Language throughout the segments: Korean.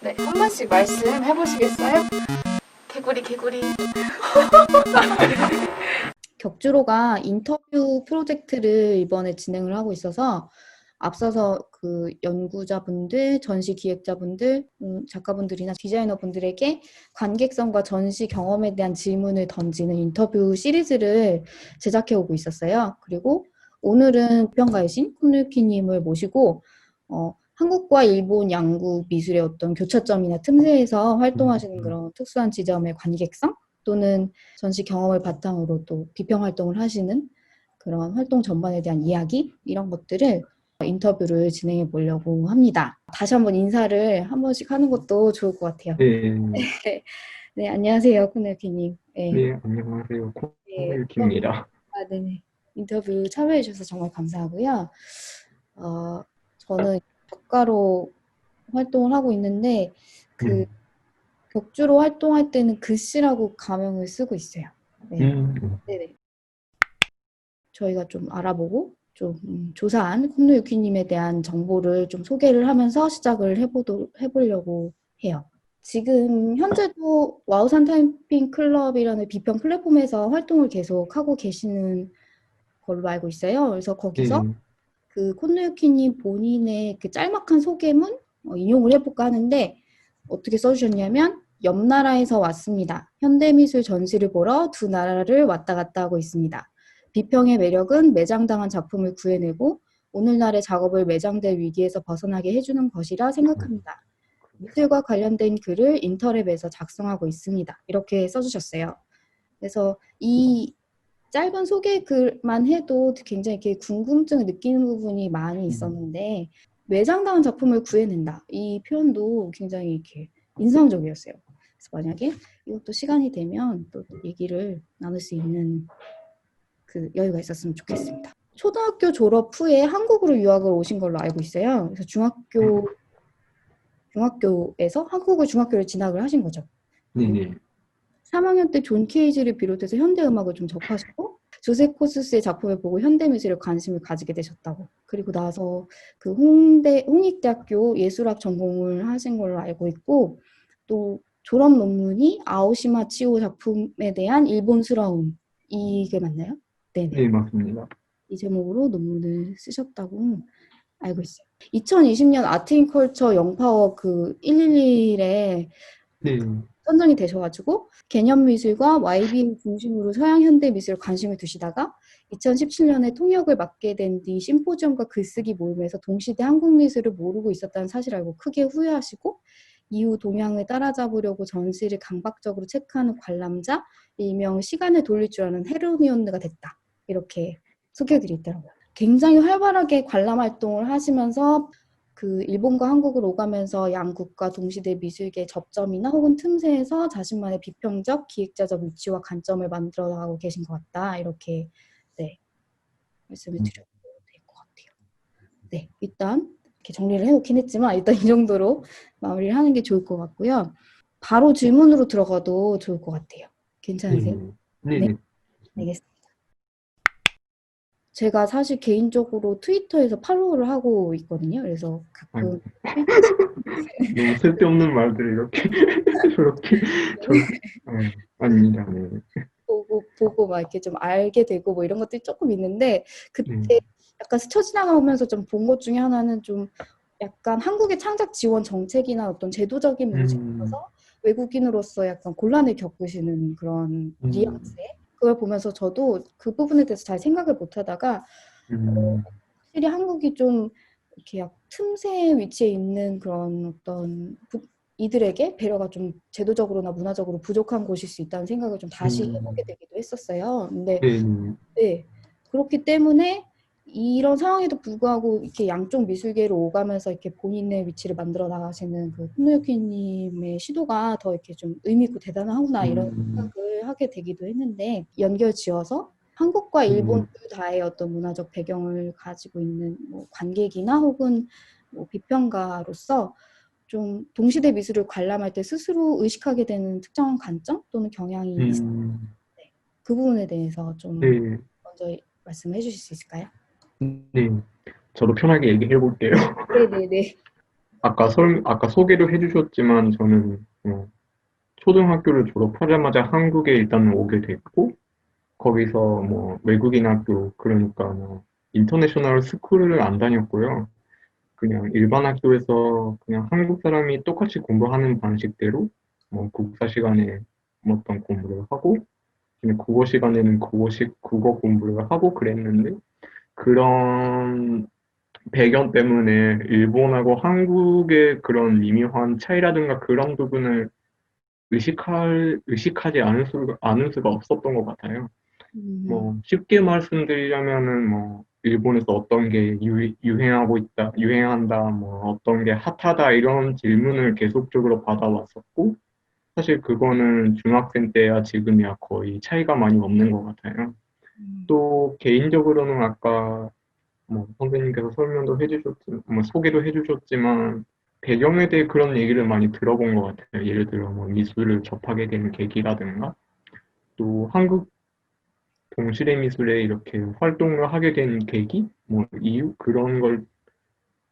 네, 한 번씩 말씀해 보시겠어요? 개구리 개구리. 격주로가 인터뷰 프로젝트를 이번에 진행을 하고 있어서 앞서서 그 연구자분들, 전시 기획자분들, 작가분들이나 디자이너분들에게 관객성과 전시 경험에 대한 질문을 던지는 인터뷰 시리즈를 제작해 오고 있었어요. 그리고 오늘은 평가이신 콘누유키님을 모시고 한국과 일본 양국 미술의 어떤 교차점이나 틈새에서 활동하시는 그런 특수한 지점의 관객성 또는 전시 경험을 바탕으로 또 비평 활동을 하시는 그런 활동 전반에 대한 이야기 이런 것들을 인터뷰를 진행해 보려고 합니다. 다시 한번 인사를 한 번씩 하는 것도 좋을 것 같아요. 네, 네, 안녕하세요, 코넬피님. 네, 네, 안녕하세요. 네, 인터뷰, 콩유키입니다. 네네. 인터뷰 참여해 주셔서 정말 감사하고요. 저는 작가로 활동을 하고 있는데 그 음, 격주로 활동할 때는 글씨라고 가명을 쓰고 있어요. 네, 네네. 저희가 좀 알아보고 좀 조사한 콩누유키님에 대한 정보를 좀 소개를 하면서 시작을 해보려고 해요. 지금 현재도 와우산 타이핑 클럽이라는 비평 플랫폼에서 활동을 계속 하고 계시는 걸로 알고 있어요. 그래서 거기서 네, 그 콘누유키님 본인의 그 짤막한 소개문 인용을 해볼까 하는데 어떻게 써주셨냐면 옆 나라에서 왔습니다. 현대미술 전시를 보러 두 나라를 왔다 갔다 하고 있습니다. 비평의 매력은 매장당한 작품을 구해내고 오늘날의 작업을 매장될 위기에서 벗어나게 해주는 것이라 생각합니다. 미술과 관련된 글을 인터랩에서 작성하고 있습니다. 이렇게 써주셨어요. 그래서 이 짧은 소개 글만 해도 굉장히 이렇게 궁금증을 느끼는 부분이 많이 있었는데 매장당한 작품을 구해낸다. 이 표현도 굉장히 이렇게 인상적이었어요. 그래서 만약에 이것도 시간이 되면 또 얘기를 나눌 수 있는 그 여유가 있었으면 좋겠습니다. 초등학교 졸업 후에 한국으로 유학을 오신 걸로 알고 있어요. 그래서 중학교에서 한국어 중학교를 진학을 하신 거죠. 네, 그리고 네. 3학년 때 존 케이지를 비롯해서 현대 음악을 좀 접하시고 조셉 코스스의 작품을 보고 현대 미술에 관심을 가지게 되셨다고. 그리고 나서 그 홍익대학교 예술학 전공을 하신 걸로 알고 있고 또 졸업 논문이 아오시마 치오 작품에 대한 일본스러움 이게 맞나요? 네네. 네, 맞습니다. 이 제목으로 논문을 쓰셨다고 알고 있어요. 2020년 아트인컬처 영파워 그 111에 네, 선정이 되셔가지고 개념미술과 YB 중심으로 서양 현대 미술에 관심을 두시다가 2017년에 통역을 맡게 된 뒤 심포지엄과 글쓰기 모임에서 동시대 한국 미술을 모르고 있었다는 사실을 알고 크게 후회하시고 이후 동향을 따라잡으려고 전시를 강박적으로 체크하는 관람자 일명 시간을 돌릴 줄 아는 헤르미온느가 됐다. 이렇게 소개글이 있더라고요. 굉장히 활발하게 관람 활동을 하시면서 그 일본과 한국을 오가면서 양국과 동시대 미술계 접점이나 혹은 틈새에서 자신만의 비평적, 기획자적 위치와 관점을 만들어 나가고 계신 것 같다. 이렇게 네, 말씀을 드려도 될 것 같아요. 네, 일단 이렇게 정리를 해놓긴 했지만 일단 이 정도로 마무리를 하는 게 좋을 것 같고요. 바로 질문으로 들어가도 좋을 것 같아요. 네, 괜찮으세요? 네, 네, 네. 알겠습니다. 제가 사실 개인적으로 트위터에서 팔로우를 하고 있거든요. 그래서 아니, 가끔 트위터 너무 쓸데없는 말들을 이렇게, 저렇게, 저, 아닙니다. 네, 보고 막 이렇게 좀 알게 되고 뭐 이런 것들이 조금 있는데 네, 그때 약간 스쳐 지나가면서 좀 본 것 중에 하나는 좀 약간 한국의 창작 지원 정책이나 어떤 제도적인 문제에 음, 있어서 외국인으로서 약간 곤란을 겪으시는 그런 뉘앙스 음, 그걸 보면서 저도 그 부분에 대해서 잘 생각을 못 하다가 음, 확실히 한국이 좀 이렇게 약 틈새 위치에 있는 그런 어떤 이들에게 배려가 좀 제도적으로나 문화적으로 부족한 곳일 수 있다는 생각을 좀 다시 해보게 되기도 했었어요. 근데 네, 네, 네, 그렇기 때문에 이런 상황에도 불구하고 이렇게 양쪽 미술계로 오가면서 이렇게 본인의 위치를 만들어 나가시는 그 손노유키님의 시도가 더 이렇게 좀 의미 있고 대단하구나 이런 음, 생각을 하게 되기도 했는데 연결 지어서 한국과 일본 음, 둘 다의 어떤 문화적 배경을 가지고 있는 뭐 관객이나 혹은 뭐 비평가로서 좀 동시대 미술을 관람할 때 스스로 의식하게 되는 특정한 관점 또는 경향이 있는데 그 부분에 대해서 좀 네, 먼저 말씀해 주실 수 있을까요? 네. 저도 편하게 얘기해 볼게요. 네네네. 아까 소개도 해주셨지만 저는 초등학교를 졸업하자마자 한국에 일단 오게 됐고 거기서 뭐 외국인 학교 그러니까 뭐 인터내셔널 스쿨을 안 다녔고요. 그냥 일반 학교에서 그냥 한국 사람이 똑같이 공부하는 방식대로 뭐 국사 시간에 뭐 어떤 공부를 하고 그냥 국어 시간에는 국어식 국어 공부를 하고 그랬는데 그런 배경 때문에 일본하고 한국의 그런 미묘한 차이라든가 그런 부분을 의식하지 않을 수가 없었던 것 같아요. 뭐 쉽게 말씀드리자면은 뭐 일본에서 어떤 게 유행하고 있다, 유행한다, 뭐 어떤 게 핫하다 이런 질문을 계속적으로 받아왔었고 사실 그거는 중학생 때야 지금이야 거의 차이가 많이 없는 것 같아요. 또 개인적으로는 아까 뭐 선생님께서 설명도 해주셨지만, 뭐 소개도 해주셨지만 배경에 대해 그런 얘기를 많이 들어본 것 같아요. 예를 들어 뭐 미술을 접하게 된 계기라든가 또 한국 동시대 미술에 이렇게 활동을 하게 된 계기, 뭐 이유 그런 걸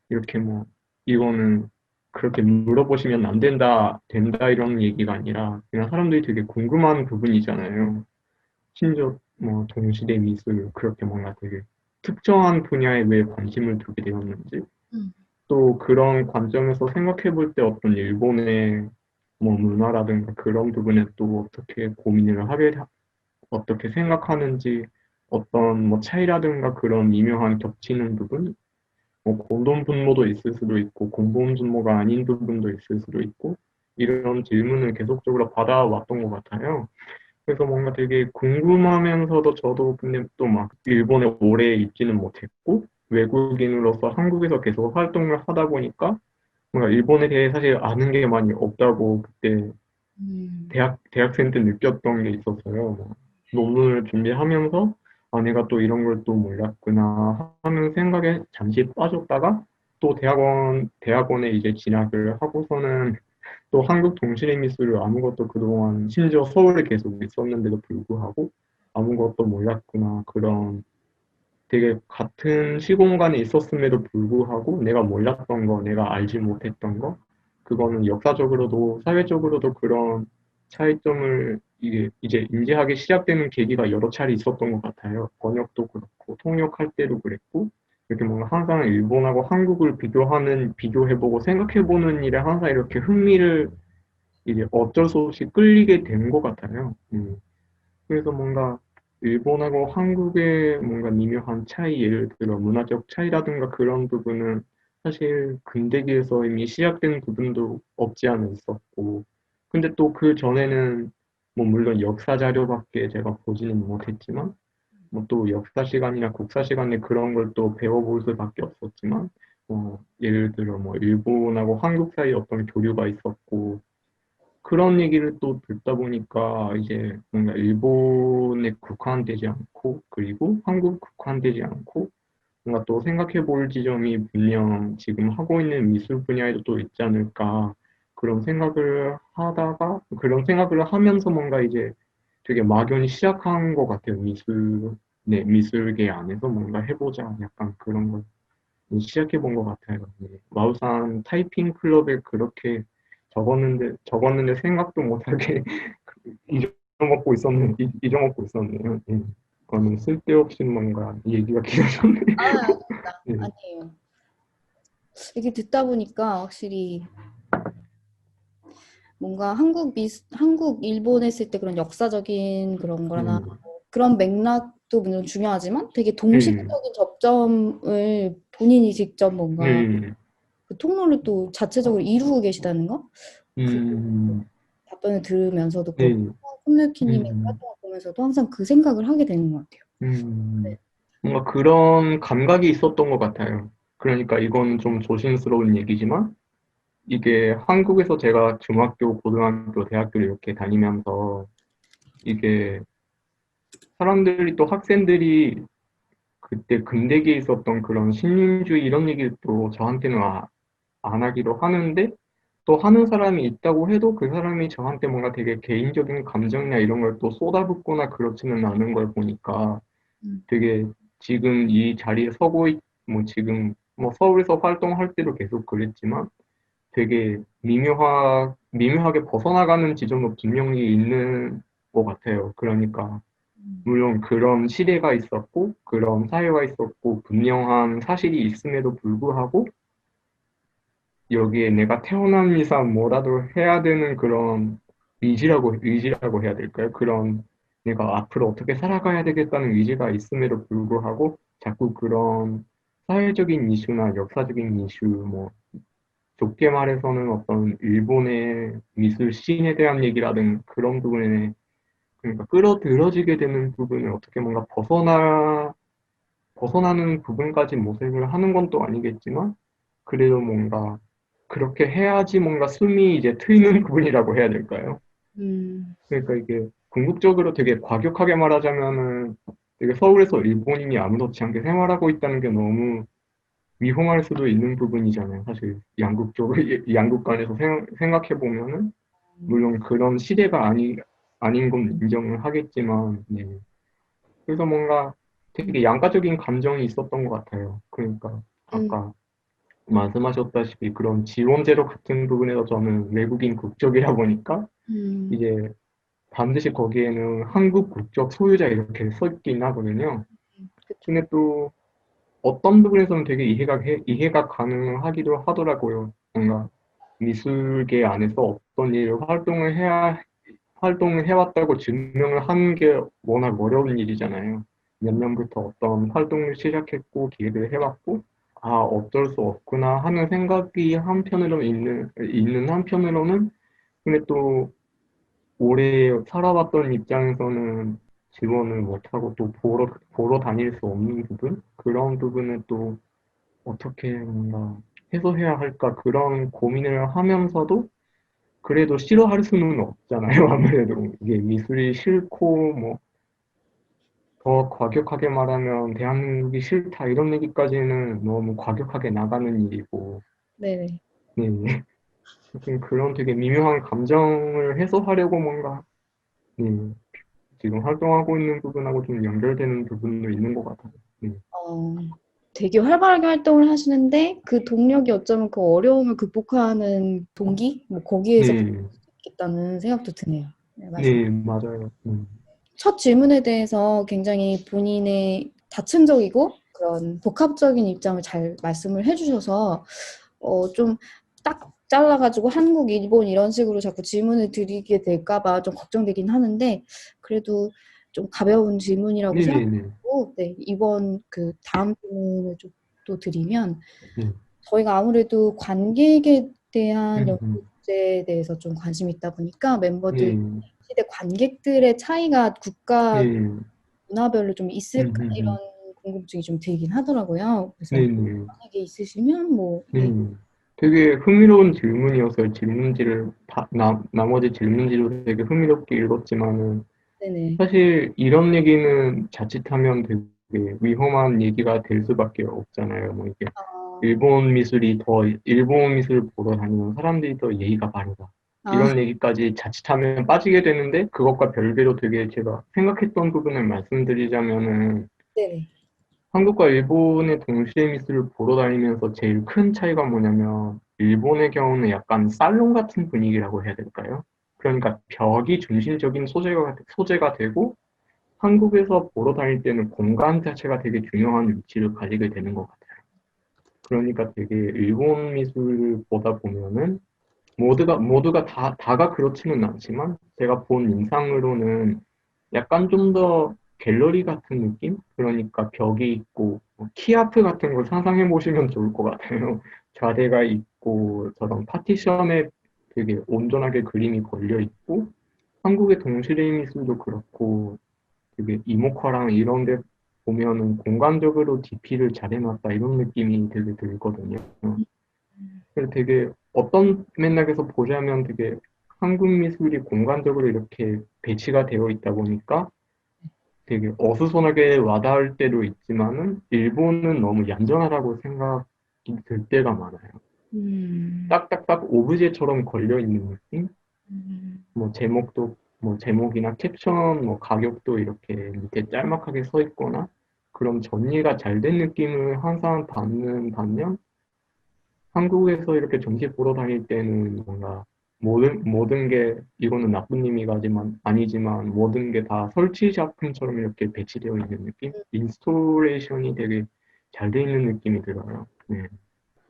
이렇게 뭐 이거는 그렇게 물어보시면 안 된다 이런 얘기가 아니라 그냥 사람들이 되게 궁금한 부분이잖아요. 심지어 뭐 동시대 미술 그렇게 뭔가 되게 특정한 분야에 왜 관심을 두게 되었는지 음. 또 그런 관점에서 생각해 볼 때 어떤 일본의 뭐 문화라든가 그런 부분에 또 어떻게 어떻게 생각하는지 어떤 뭐 차이라든가 그런 미묘한 겹치는 부분 뭐 공동 분모도 있을 수도 있고 공동 분모가 아닌 부분도 있을 수도 있고 이런 질문을 계속적으로 받아왔던 것 같아요. 그래서 뭔가 되게 궁금하면서도 저도 근데 또 막 일본에 오래 있지는 못했고 외국인으로서 한국에서 계속 활동을 하다 보니까 뭔가 일본에 대해 사실 아는 게 많이 없다고 그때 대학생 때 느꼈던 게 있었어요. 뭐 논문을 준비하면서 아, 내가 또 이런 걸 또 몰랐구나 하는 생각에 잠시 빠졌다가 또 대학원에 이제 진학을 하고서는 또 한국 동시대 미술을 아무것도 그동안 심지어 서울에 계속 있었는데도 불구하고 아무것도 몰랐구나 그런 되게 같은 시공간에 있었음에도 불구하고 내가 몰랐던 거, 내가 알지 못했던 거 그거는 역사적으로도 사회적으로도 그런 차이점을 이게 이제 인지하기 시작되는 계기가 여러 차례 있었던 것 같아요. 번역도 그렇고 통역할 때도 그랬고 이렇게 뭔가 항상 일본하고 한국을 비교해보고 생각해보는 일에 항상 이렇게 흥미를 이제 어쩔 수 없이 끌리게 된 것 같아요. 그래서 뭔가 일본하고 한국의 뭔가 미묘한 차이, 예를 들어 문화적 차이라든가 그런 부분은 사실 근대기에서 이미 시작된 부분도 없지 않아 있었고, 근데 또 그 전에는 뭐 물론 역사 자료밖에 제가 보지는 못했지만, 뭐 또 역사 시간이나 국사 시간에 그런 걸 또 배워볼 수밖에 없었지만, 예를 들어 뭐 일본하고 한국 사이에 어떤 교류가 있었고, 그런 얘기를 또 듣다 보니까 이제 뭔가 일본에 국한되지 않고 그리고 한국 국한되지 않고 뭔가 또 생각해 볼 지점이 분명 지금 하고 있는 미술 분야에도 또 있지 않을까 그런 생각을 하다가 그런 생각을 하면서 뭔가 이제 되게 막연히 시작한 것 같아요. 네, 미술계 안에서 뭔가 해보자 약간 그런 걸 시작해 본 것 같아요. 네. 마우산 타이핑 클럽에 그렇게 적었는데 생각도 못하게 잊어먹고 있었네요. 예. 그거는 쓸데없이 뭔가 얘기가 길어졌네. 아닙니다. 예. 아니에요. 이렇게 듣다 보니까 확실히 뭔가 한국, 일본 했을 때 그런 역사적인 그런 거나 음, 그런 맥락도 물론 중요하지만 되게 음, 동시대적인 접점을 본인이 직접 뭔가 음, 그 통로를 또 자체적으로 이루고 계시다는 거? 그 음, 답변을 들으면서도 그렇고 네, 홈누키님의 음, 활동을 보면서도 항상 그 생각을 하게 되는 것 같아요. 네. 뭔가 그런 감각이 있었던 것 같아요. 그러니까 이건 좀 조심스러운 얘기지만 이게 한국에서 제가 중학교, 고등학교, 대학교를 이렇게 다니면서 이게 사람들이 또 학생들이 그때 근대기에 있었던 그런 신민주의 이런 얘기를 또 저한테는 안 하기도 하는데 또 하는 사람이 있다고 해도 그 사람이 저한테 뭔가 되게 개인적인 감정이나 이런 걸 또 쏟아붓거나 그렇지는 않은 걸 보니까 음. 되게 지금 이 자리에 뭐 지금 뭐 서울에서 활동할 때도 계속 그랬지만 되게 미묘하게 벗어나가는 지점도 분명히 있는 것 같아요. 그러니까 물론 그런 시대가 있었고 그런 사회가 있었고 분명한 사실이 있음에도 불구하고 여기에 내가 태어난 이상 뭐라도 해야 되는 그런 의지라고 해야 될까요? 그런 내가 앞으로 어떻게 살아가야 되겠다는 의지가 있음에도 불구하고 자꾸 그런 사회적인 이슈나 역사적인 이슈, 뭐 좁게 말해서는 어떤 일본의 미술 씬에 대한 얘기라든 그런 부분에 그러니까 끌어들여지게 되는 부분을 어떻게 뭔가 벗어나는 부분까지 모색을 하는 건 또 아니겠지만 그래도 뭔가 그렇게 해야지 뭔가 숨이 이제 트이는 부분이라고 해야 될까요? 음, 그러니까 이게 궁극적으로 되게 과격하게 말하자면은 되게 서울에서 일본인이 아무렇지 않게 생활하고 있다는 게 너무 위험할 수도 있는 부분이잖아요. 사실 양국 간에서 생각해 보면은 물론 그런 시대가 아닌 건 인정을 하겠지만, 네. 그래서 뭔가 되게 양가적인 감정이 있었던 것 같아요. 그러니까 음, 아까 말씀하셨다시피 그런 지원제로 같은 부분에서 저는 외국인 국적이라 보니까 음, 이제 반드시 거기에는 한국 국적 소유자 이렇게 써 있긴 하거든요. 그쵸. 근데 또 어떤 부분에서는 되게 이해가 가능하기도 하더라고요. 뭔가 미술계 안에서 어떤 일을 활동을 해왔다고 증명을 하는 게 워낙 어려운 일이잖아요. 몇 년부터 어떤 활동을 시작했고 기획을 해왔고, 아, 어쩔 수 없구나 하는 생각이 한편으로는 있는 한편으로는, 근데 또 오래 살아왔던 입장에서는 지원을 못하고 또 보러 다닐 수 없는 부분? 그런 부분을 또 어떻게 뭔가 해소해야 할까 그런 고민을 하면서도 그래도 싫어할 수는 없잖아요. 아무래도 이게 미술이 싫고 뭐 더 과격하게 말하면 대한민국이 싫다 이런 얘기까지는 너무 과격하게 나가는 일이고 네네. 네. 하여튼 그런 되게 미묘한 감정을 해소하려고 뭔가 네. 지금 활동하고 있는 부분하고 좀 연결되는 부분도 있는 것 같아요. 네. 어, 되게 활발하게 활동을 하시는데 그 동력이 어쩌면 그 어려움을 극복하는 동기? 뭐 거기에서 네, 있겠다는 생각도 드네요. 네, 말씀. 네, 맞아요. 첫 질문에 대해서 굉장히 본인의 다층적이고 그런 복합적인 입장을 잘 말씀을 해주셔서 좀 딱 잘라가지고 한국, 일본 이런 식으로 자꾸 질문을 드리게 될까봐 좀 걱정되긴 하는데 그래도 좀 가벼운 질문이라고 네, 네, 네, 생각하고 네, 이번 그 다음 질문을 좀 또 드리면 네, 저희가 아무래도 관객에 대한 음, 연구제에 대해서 좀 관심이 있다 보니까 멤버들 네, 시대 관객들의 차이가 국가 네, 문화별로 좀 있을까 이런 궁금증이 좀 들긴 하더라고요. 그래서 네, 네, 만약에 있으시면 뭐 네, 네. 되게 흥미로운 질문이어서요. 나머지 질문지도 되게 흥미롭게 읽었지만은 네네. 사실 이런 얘기는 자칫하면 되게 위험한 얘기가 될 수밖에 없잖아요. 뭐 이게 아, 일본 미술 보러 다니는 사람들이 더 예의가 바르다. 아, 이런 얘기까지 자칫하면 빠지게 되는데 그것과 별개로 되게 제가 생각했던 부분을 말씀드리자면은 네네. 한국과 일본의 동시에 미술을 보러 다니면서 제일 큰 차이가 뭐냐면 일본의 경우는 약간 살롱 같은 분위기라고 해야 될까요? 그러니까 벽이 중심적인 소재가 되고 한국에서 보러 다닐 때는 공간 자체가 되게 중요한 위치를 가지게 되는 것 같아요. 그러니까 되게 일본 미술을 보다 보면은 모두가 다가 그렇지는 않지만 제가 본 인상으로는 약간 좀 더 갤러리 같은 느낌? 그러니까 벽이 있고 키아트 같은 걸 상상해 보시면 좋을 것 같아요. 좌대가 있고 저런 파티션에 되게 온전하게 그림이 걸려 있고 한국의 동시대 미술도 그렇고 되게 이모카랑 이런 데 보면은 공간적으로 DP를 잘 해놨다 이런 느낌이 되게 들거든요. 그래서 되게 어떤 맥락에서 보자면 되게 한국 미술이 공간적으로 이렇게 배치가 되어 있다 보니까 되게 어수선하게 와닿을 때도 있지만은 일본은 너무 얌전하다고 생각이 들 때가 많아요. 음, 딱딱딱 오브제처럼 걸려 있는 느낌? 음, 뭐 제목이나 캡션, 뭐 가격도 이렇게 밑에 짤막하게 써 있거나 그런 정리가 잘 된 느낌을 항상 받는 반면 한국에서 이렇게 전시 보러 다닐 때는 뭔가 모든 게 이거는 나쁜 의미가지만 아니지만 모든 게 다 설치 작품처럼 이렇게 배치되어 있는 느낌? 인스톨레이션이 되게 잘 돼 있는 느낌이 들어요. 네.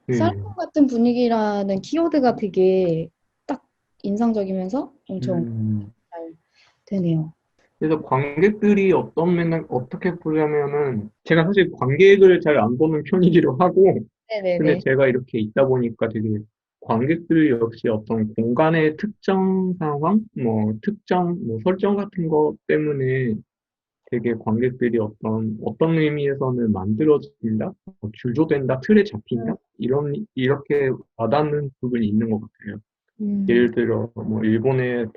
네. 쌀국 같은 분위기라는 키워드가 되게 딱 인상적이면서 엄청 음. 잘 되네요. 그래서 관객들이 어떻게 보냐면은 제가 사실 관객을 잘 안 보는 편이기도 하고 근데 네네네. 제가 이렇게 있다 보니까 되게 관객들 역시 어떤 공간의 특정 상황, 특정 설정 같은 것 때문에 되게 관객들이 어떤 의미에서는 만들어진다, 주조된다, 틀에 잡힌다 이렇게 와닿는 부분이 있는 것 같아요. 음, 예를 들어 일본의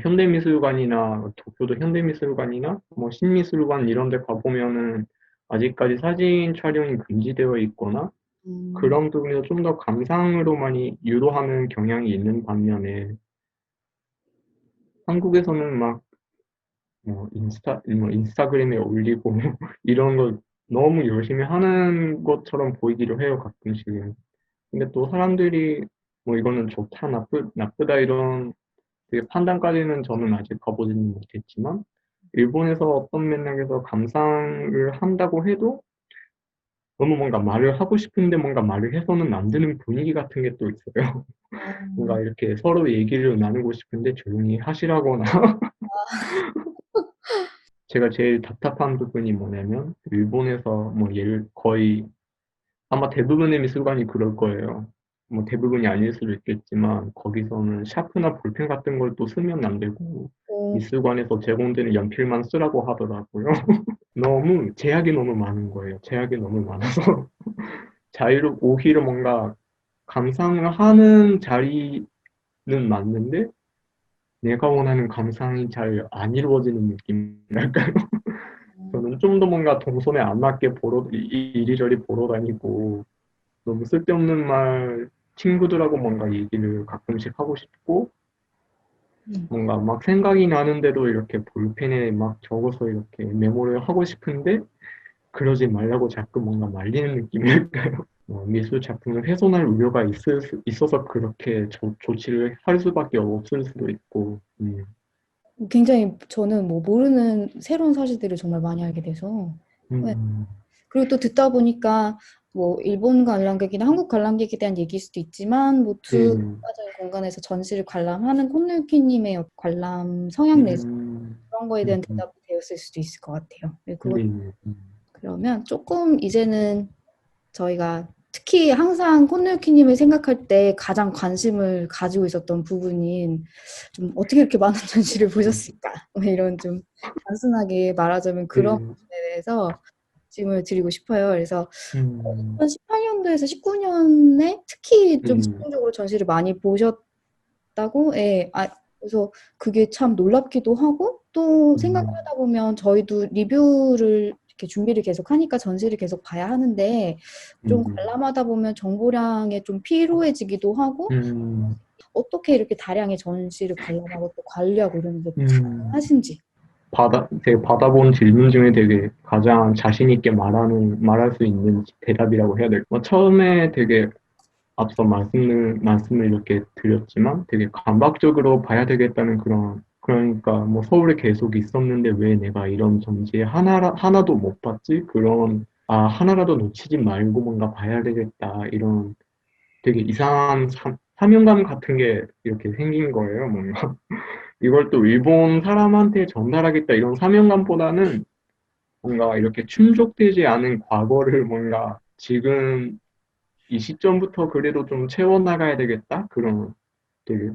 현대미술관이나 도쿄도 현대미술관이나 신미술관 이런 데 가보면은 아직까지 사진 촬영이 금지되어 있거나 음, 그런 부분에서 좀 더 감상으로 많이 유도하는 경향이 있는 반면에 한국에서는 막 인스타그램에 올리고 이런 거 너무 열심히 하는 것처럼 보이기도 해요, 가끔씩은. 근데 또 사람들이 이거는 좋다, 나쁘다 이런 되게 판단까지는 저는 아직 가보지는 못했지만 일본에서 어떤 맥락에서 감상을 한다고 해도 너무 뭔가 말을 하고 싶은데 뭔가 말을 해서는 안 되는 분위기 같은 게 또 있어요. 뭔가 이렇게 서로 얘기를 나누고 싶은데 조용히 하시라거나 제가 제일 답답한 부분이 뭐냐면 일본에서 거의 아마 대부분의 미술관이 그럴 거예요. 대부분이 아닐 수도 있겠지만 거기서는 샤프나 볼펜 같은 걸 또 쓰면 안 되고 어, 미술관에서 제공되는 연필만 쓰라고 하더라고요. 제약이 너무 많은 거예요. 제약이 너무 많아서 오히려 뭔가 감상을 하는 자리는 맞는데 내가 원하는 감상이 잘 안 이루어지는 느낌이랄까요? 저는 좀 더 뭔가 동선에 안 맞게 이리저리 보러 다니고 너무 쓸데없는 말 친구들하고 뭔가 얘기를 가끔씩 하고 싶고 음, 뭔가 막 생각이 나는데도 이렇게 볼펜에 막 적어서 이렇게 메모를 하고 싶은데 그러지 말라고 자꾸 뭔가 말리는 느낌이랄까요? 미술 작품을 훼손할 우려가 있어서 그렇게 조치를 할 수밖에 없을 수도 있고, 굉장히 저는 뭐 모르는 새로운 사실들을 정말 많이 알게 돼서 네. 음, 그리고 또 듣다 보니까 뭐 일본 관람객이나 한국 관람객에 대한 얘기일 수도 있지만 뭐 두 네, 가정의 공간에서 전시를 관람하는 콘누키님의 관람 성향 내지 음, 그런 거에 음, 대한 대답이 되었을 수도 있을 것 같아요. 네, 네, 그것 그러면 조금 이제는 저희가 특히 항상 콘누키님을 생각할 때 가장 관심을 가지고 있었던 부분인 좀 어떻게 이렇게 많은 전시를 보셨을까? 뭐 이런 좀 단순하게 말하자면 그런 네, 부분에 대해서 질문을 드리고 싶어요. 그래서 음, 2018년도에서 19년에 특히 좀 음, 집중적으로 전시를 많이 보셨다고, 예, 그래서 그게 참 놀랍기도 하고, 또 생각을 음, 하다 보면 저희도 리뷰를 이렇게 준비를 계속 하니까 전시를 계속 봐야 하는데, 좀 음, 관람하다 보면 정보량에 좀 피로해지기도 하고, 음, 어떻게 이렇게 다량의 전시를 관람하고 또 관리하고 이러는 게 음. 가능하신지. 되게 받아본 질문 중에 되게 가장 자신 있게 말할 수 있는 대답이라고 해야 될까? 처음에 되게 앞서 말씀을 이렇게 드렸지만 되게 감각적으로 봐야 되겠다는 그러니까 서울에 계속 있었는데 왜 내가 이런 전시에 하나도 못 봤지? 하나라도 놓치지 말고 뭔가 봐야 되겠다. 이런 되게 이상한 사명감 같은 게 이렇게 생긴 거예요, 뭔가. 이걸 또 일본 사람한테 전달하겠다 이런 사명감보다는 뭔가 이렇게 충족되지 않은 과거를 뭔가 지금 이 시점부터 그래도 좀 채워나가야 되겠다? 그런 되게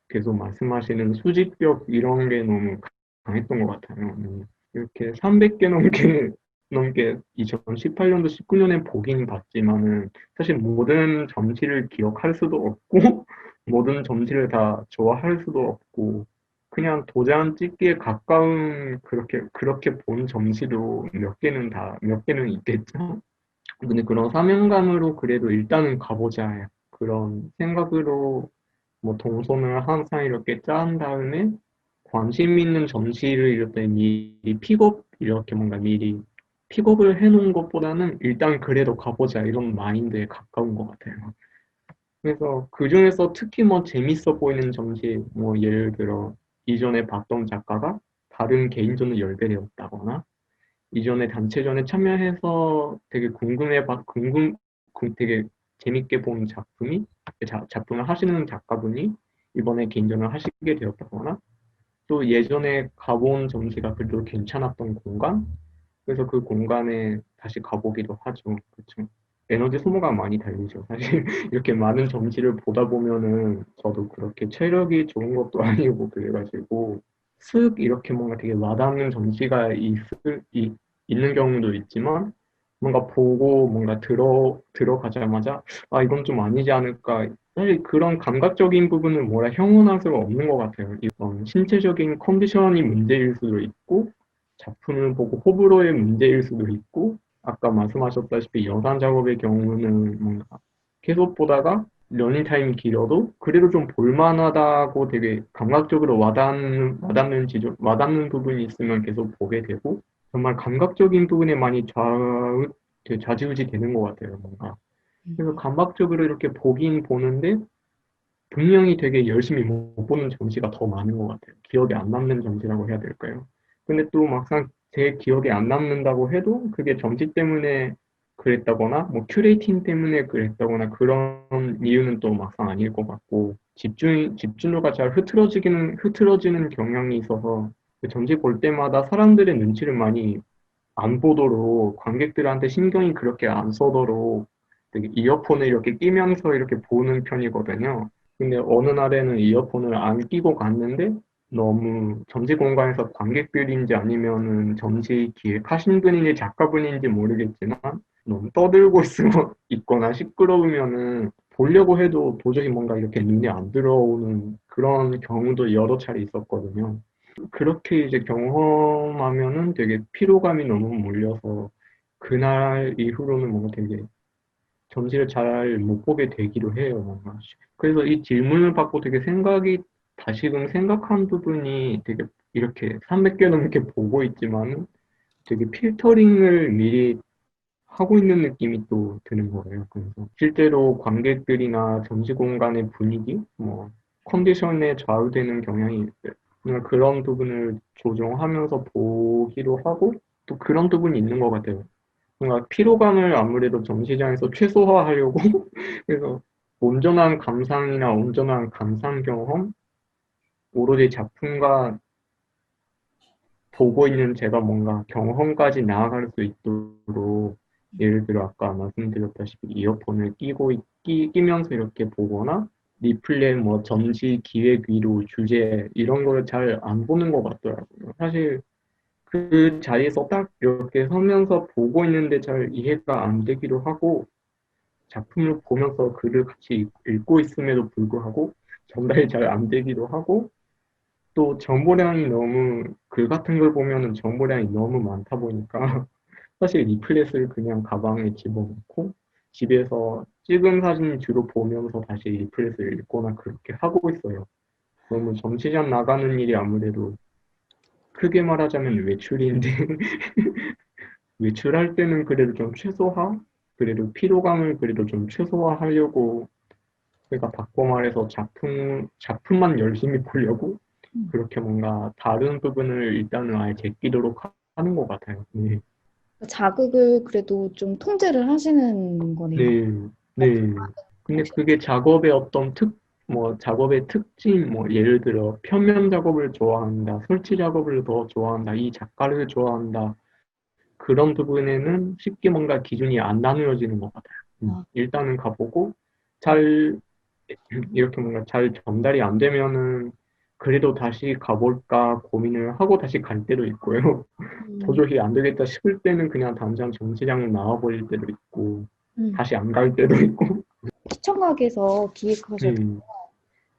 계속 말씀하시는 수집력 이런 게 너무 강했던 것 같아요. 이렇게 300개 넘게 2018년도 19년에 보긴 봤지만은 사실 모든 점치를 기억할 수도 없고 모든 점치를 다 좋아할 수도 없고 그냥 도장 찍기에 가까운 그렇게 본 점치도 몇 개는 있겠죠. 근데 그런 사명감으로 그래도 일단은 가보자. 그런 생각으로 동선을 항상 이렇게 짠 다음에 관심 있는 전시를 이렇게 미리 픽업 이렇게 뭔가 미리 픽업을 해놓은 것보다는 일단 그래도 가보자 이런 마인드에 가까운 것 같아요. 그래서 그중에서 특히 뭐 재밌어 보이는 점지, 뭐 예를 들어 이전에 봤던 작가가 다른 개인전을 열배되었다거나 이전에 단체전에 참여해서 되게 되게 재밌게 본 작품을 하시는 작가분이 이번에 개인전을 하시게 되었다거나 또 예전에 가본 점지가 그래도 괜찮았던 공간, 그래서 그 공간에 다시 가보기도 하죠. 그렇죠. 에너지 소모가 많이 달리죠. 사실 이렇게 많은 점지를 보다 보면은 저도 그렇게 체력이 좋은 것도 아니고 그래가지고 슥 이렇게 뭔가 되게 와닿는 점지가 있는 경우도 있지만 뭔가 보고 뭔가 들어가자마자 아 이건 좀 아니지 않을까. 사실 그런 감각적인 부분은 뭐라 형언할 수가 없는 것 같아요. 이건 신체적인 컨디션이 문제일 수도 있고 작품을 보고 호불호의 문제일 수도 있고 아까 말씀하셨다시피 연산 작업의 경우는 뭔가 계속 보다가 러닝타임이 길어도 그래도 좀 볼만하다고 되게 감각적으로 와닿는 부분이 있으면 계속 보게 되고 정말 감각적인 부분에 많이 좌지우지 되는 것 같아요, 뭔가. 그래서 감각적으로 이렇게 보긴 보는데 분명히 되게 열심히 못 보는 점수가 더 많은 것 같아요. 기억에 안 남는 점수라고 해야 될까요? 근데 또 막상 제 기억에 안 남는다고 해도 그게 점수 때문에 그랬다거나 뭐 큐레이팅 때문에 그랬다거나 그런 이유는 또 막상 아닐 것 같고 집중도가 잘 흐트러지는 경향이 있어서 그 점수 볼 때마다 사람들의 눈치를 많이 안 보도록 관객들한테 신경이 그렇게 안 써도록 되게 이어폰을 이렇게 끼면서 이렇게 보는 편이거든요. 근데 어느 날에는 이어폰을 안 끼고 갔는데 너무 점지 공간에서 관객들인지 아니면은 점지 기획하신 분인지 작가분인지 모르겠지만 너무 있거나 시끄러우면은 보려고 해도 도저히 뭔가 이렇게 눈에 안 들어오는 그런 경우도 여러 차례 있었거든요. 그렇게 이제 경험하면은 되게 피로감이 너무 몰려서 그날 이후로는 뭔가 되게 점지를 잘 못 보게 되기도 해요, 뭔가. 그래서 이 질문을 받고 되게 다시금 생각한 부분이 되게 이렇게 300개 넘게 보고 있지만 되게 필터링을 미리 하고 있는 느낌이 또 드는 거예요. 그래서 실제로 관객들이나 점지 공간의 분위기, 뭐 컨디션에 좌우되는 경향이 있어요. 그런 부분을 조정하면서 보기도 하고 또 그런 부분이 있는 것 같아요. 뭔가 피로감을 아무래도 전시장에서 최소화하려고 그래서 온전한 감상이나 온전한 감상 경험, 오로지 작품과 보고 있는 제가 뭔가 경험까지 나아갈 수 있도록 예를 들어 아까 말씀드렸다시피 이어폰을 끼면서 이렇게 보거나 리플렛 뭐 전시 기획 위로 주제 이런 거를 잘 안 보는 것 같더라고요. 사실 그 자리에서 딱 이렇게 서면서 보고 있는데 잘 이해가 안 되기도 하고 작품을 보면서 글을 같이 읽고 있음에도 불구하고 전달이 잘 안 되기도 하고 또 정보량이 너무 글 같은 걸 보면은 정보량이 너무 많다 보니까 사실 리플렛을 그냥 가방에 집어넣고 집에서 찍은 사진 주로 보면서 다시 리플렛을 읽거나 그렇게 하고 있어요. 너무 점시장 나가는 일이 아무래도 크게 말하자면 외출인데 외출할 때는 그래도 좀 그래도 피로감을 그래도 좀 최소화하려고 그러니까 바꿔 말해서 작품만 열심히 보려고 그렇게 뭔가 다른 부분을 일단은 아예 제끼도록 하는 것 같아요. 네. 자극을 그래도 좀 통제를 하시는 거네요. 네. 네. 근데 그게 작업의 특징, 뭐, 예를 들어, 평면 작업을 좋아한다, 설치 작업을 더 좋아한다, 이 작가를 좋아한다, 그런 부분에는 쉽게 뭔가 기준이 안 나누어지는 것 같아요. 아, 일단은 가보고, 잘, 이렇게 뭔가 잘 전달이 안 되면은, 그래도 다시 가볼까 고민을 하고 다시 갈 때도 있고요. 음, 도저히 안 되겠다 싶을 때는 그냥 당장 전시장을 나와버릴 때도 있고, 음. 다시 안 갈 때도 있고. 시청각에서 기획하셨던 네,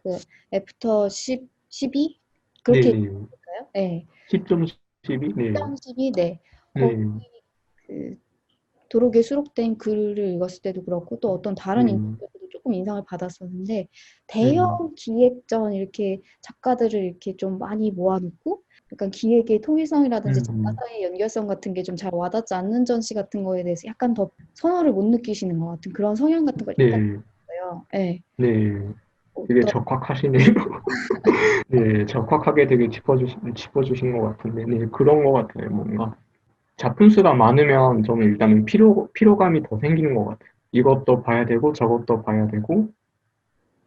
그 애프터 12? 그렇게 네. 읽을까요? 네. 10.12? 네, 12, 네. 거기 네, 그 도록에 수록된 글을 읽었을 때도 그렇고 또 어떤 다른 네, 인터뷰에서도 조금 인상을 받았었는데 네, 대형 기획전 이렇게 작가들을 이렇게 좀 많이 모아놓고 약간 기획의 통일성이라든지 작가 음, 사이의 연결성 같은 게 좀 잘 와닿지 않는 전시 같은 거에 대해서 약간 더 선호를 못 느끼시는 것 같은 그런 성향 같은 걸 약간 네, 있어요. 네. 네. 되게 어떤 적확하시네요. 네, 적확하게 되게 짚어주신 것 같은데, 네, 그런 것 같아요. 뭔가 작품 수가 많으면 저는 일단은 피로감이 더 생기는 것 같아요. 이것도 봐야 되고 저것도 봐야 되고,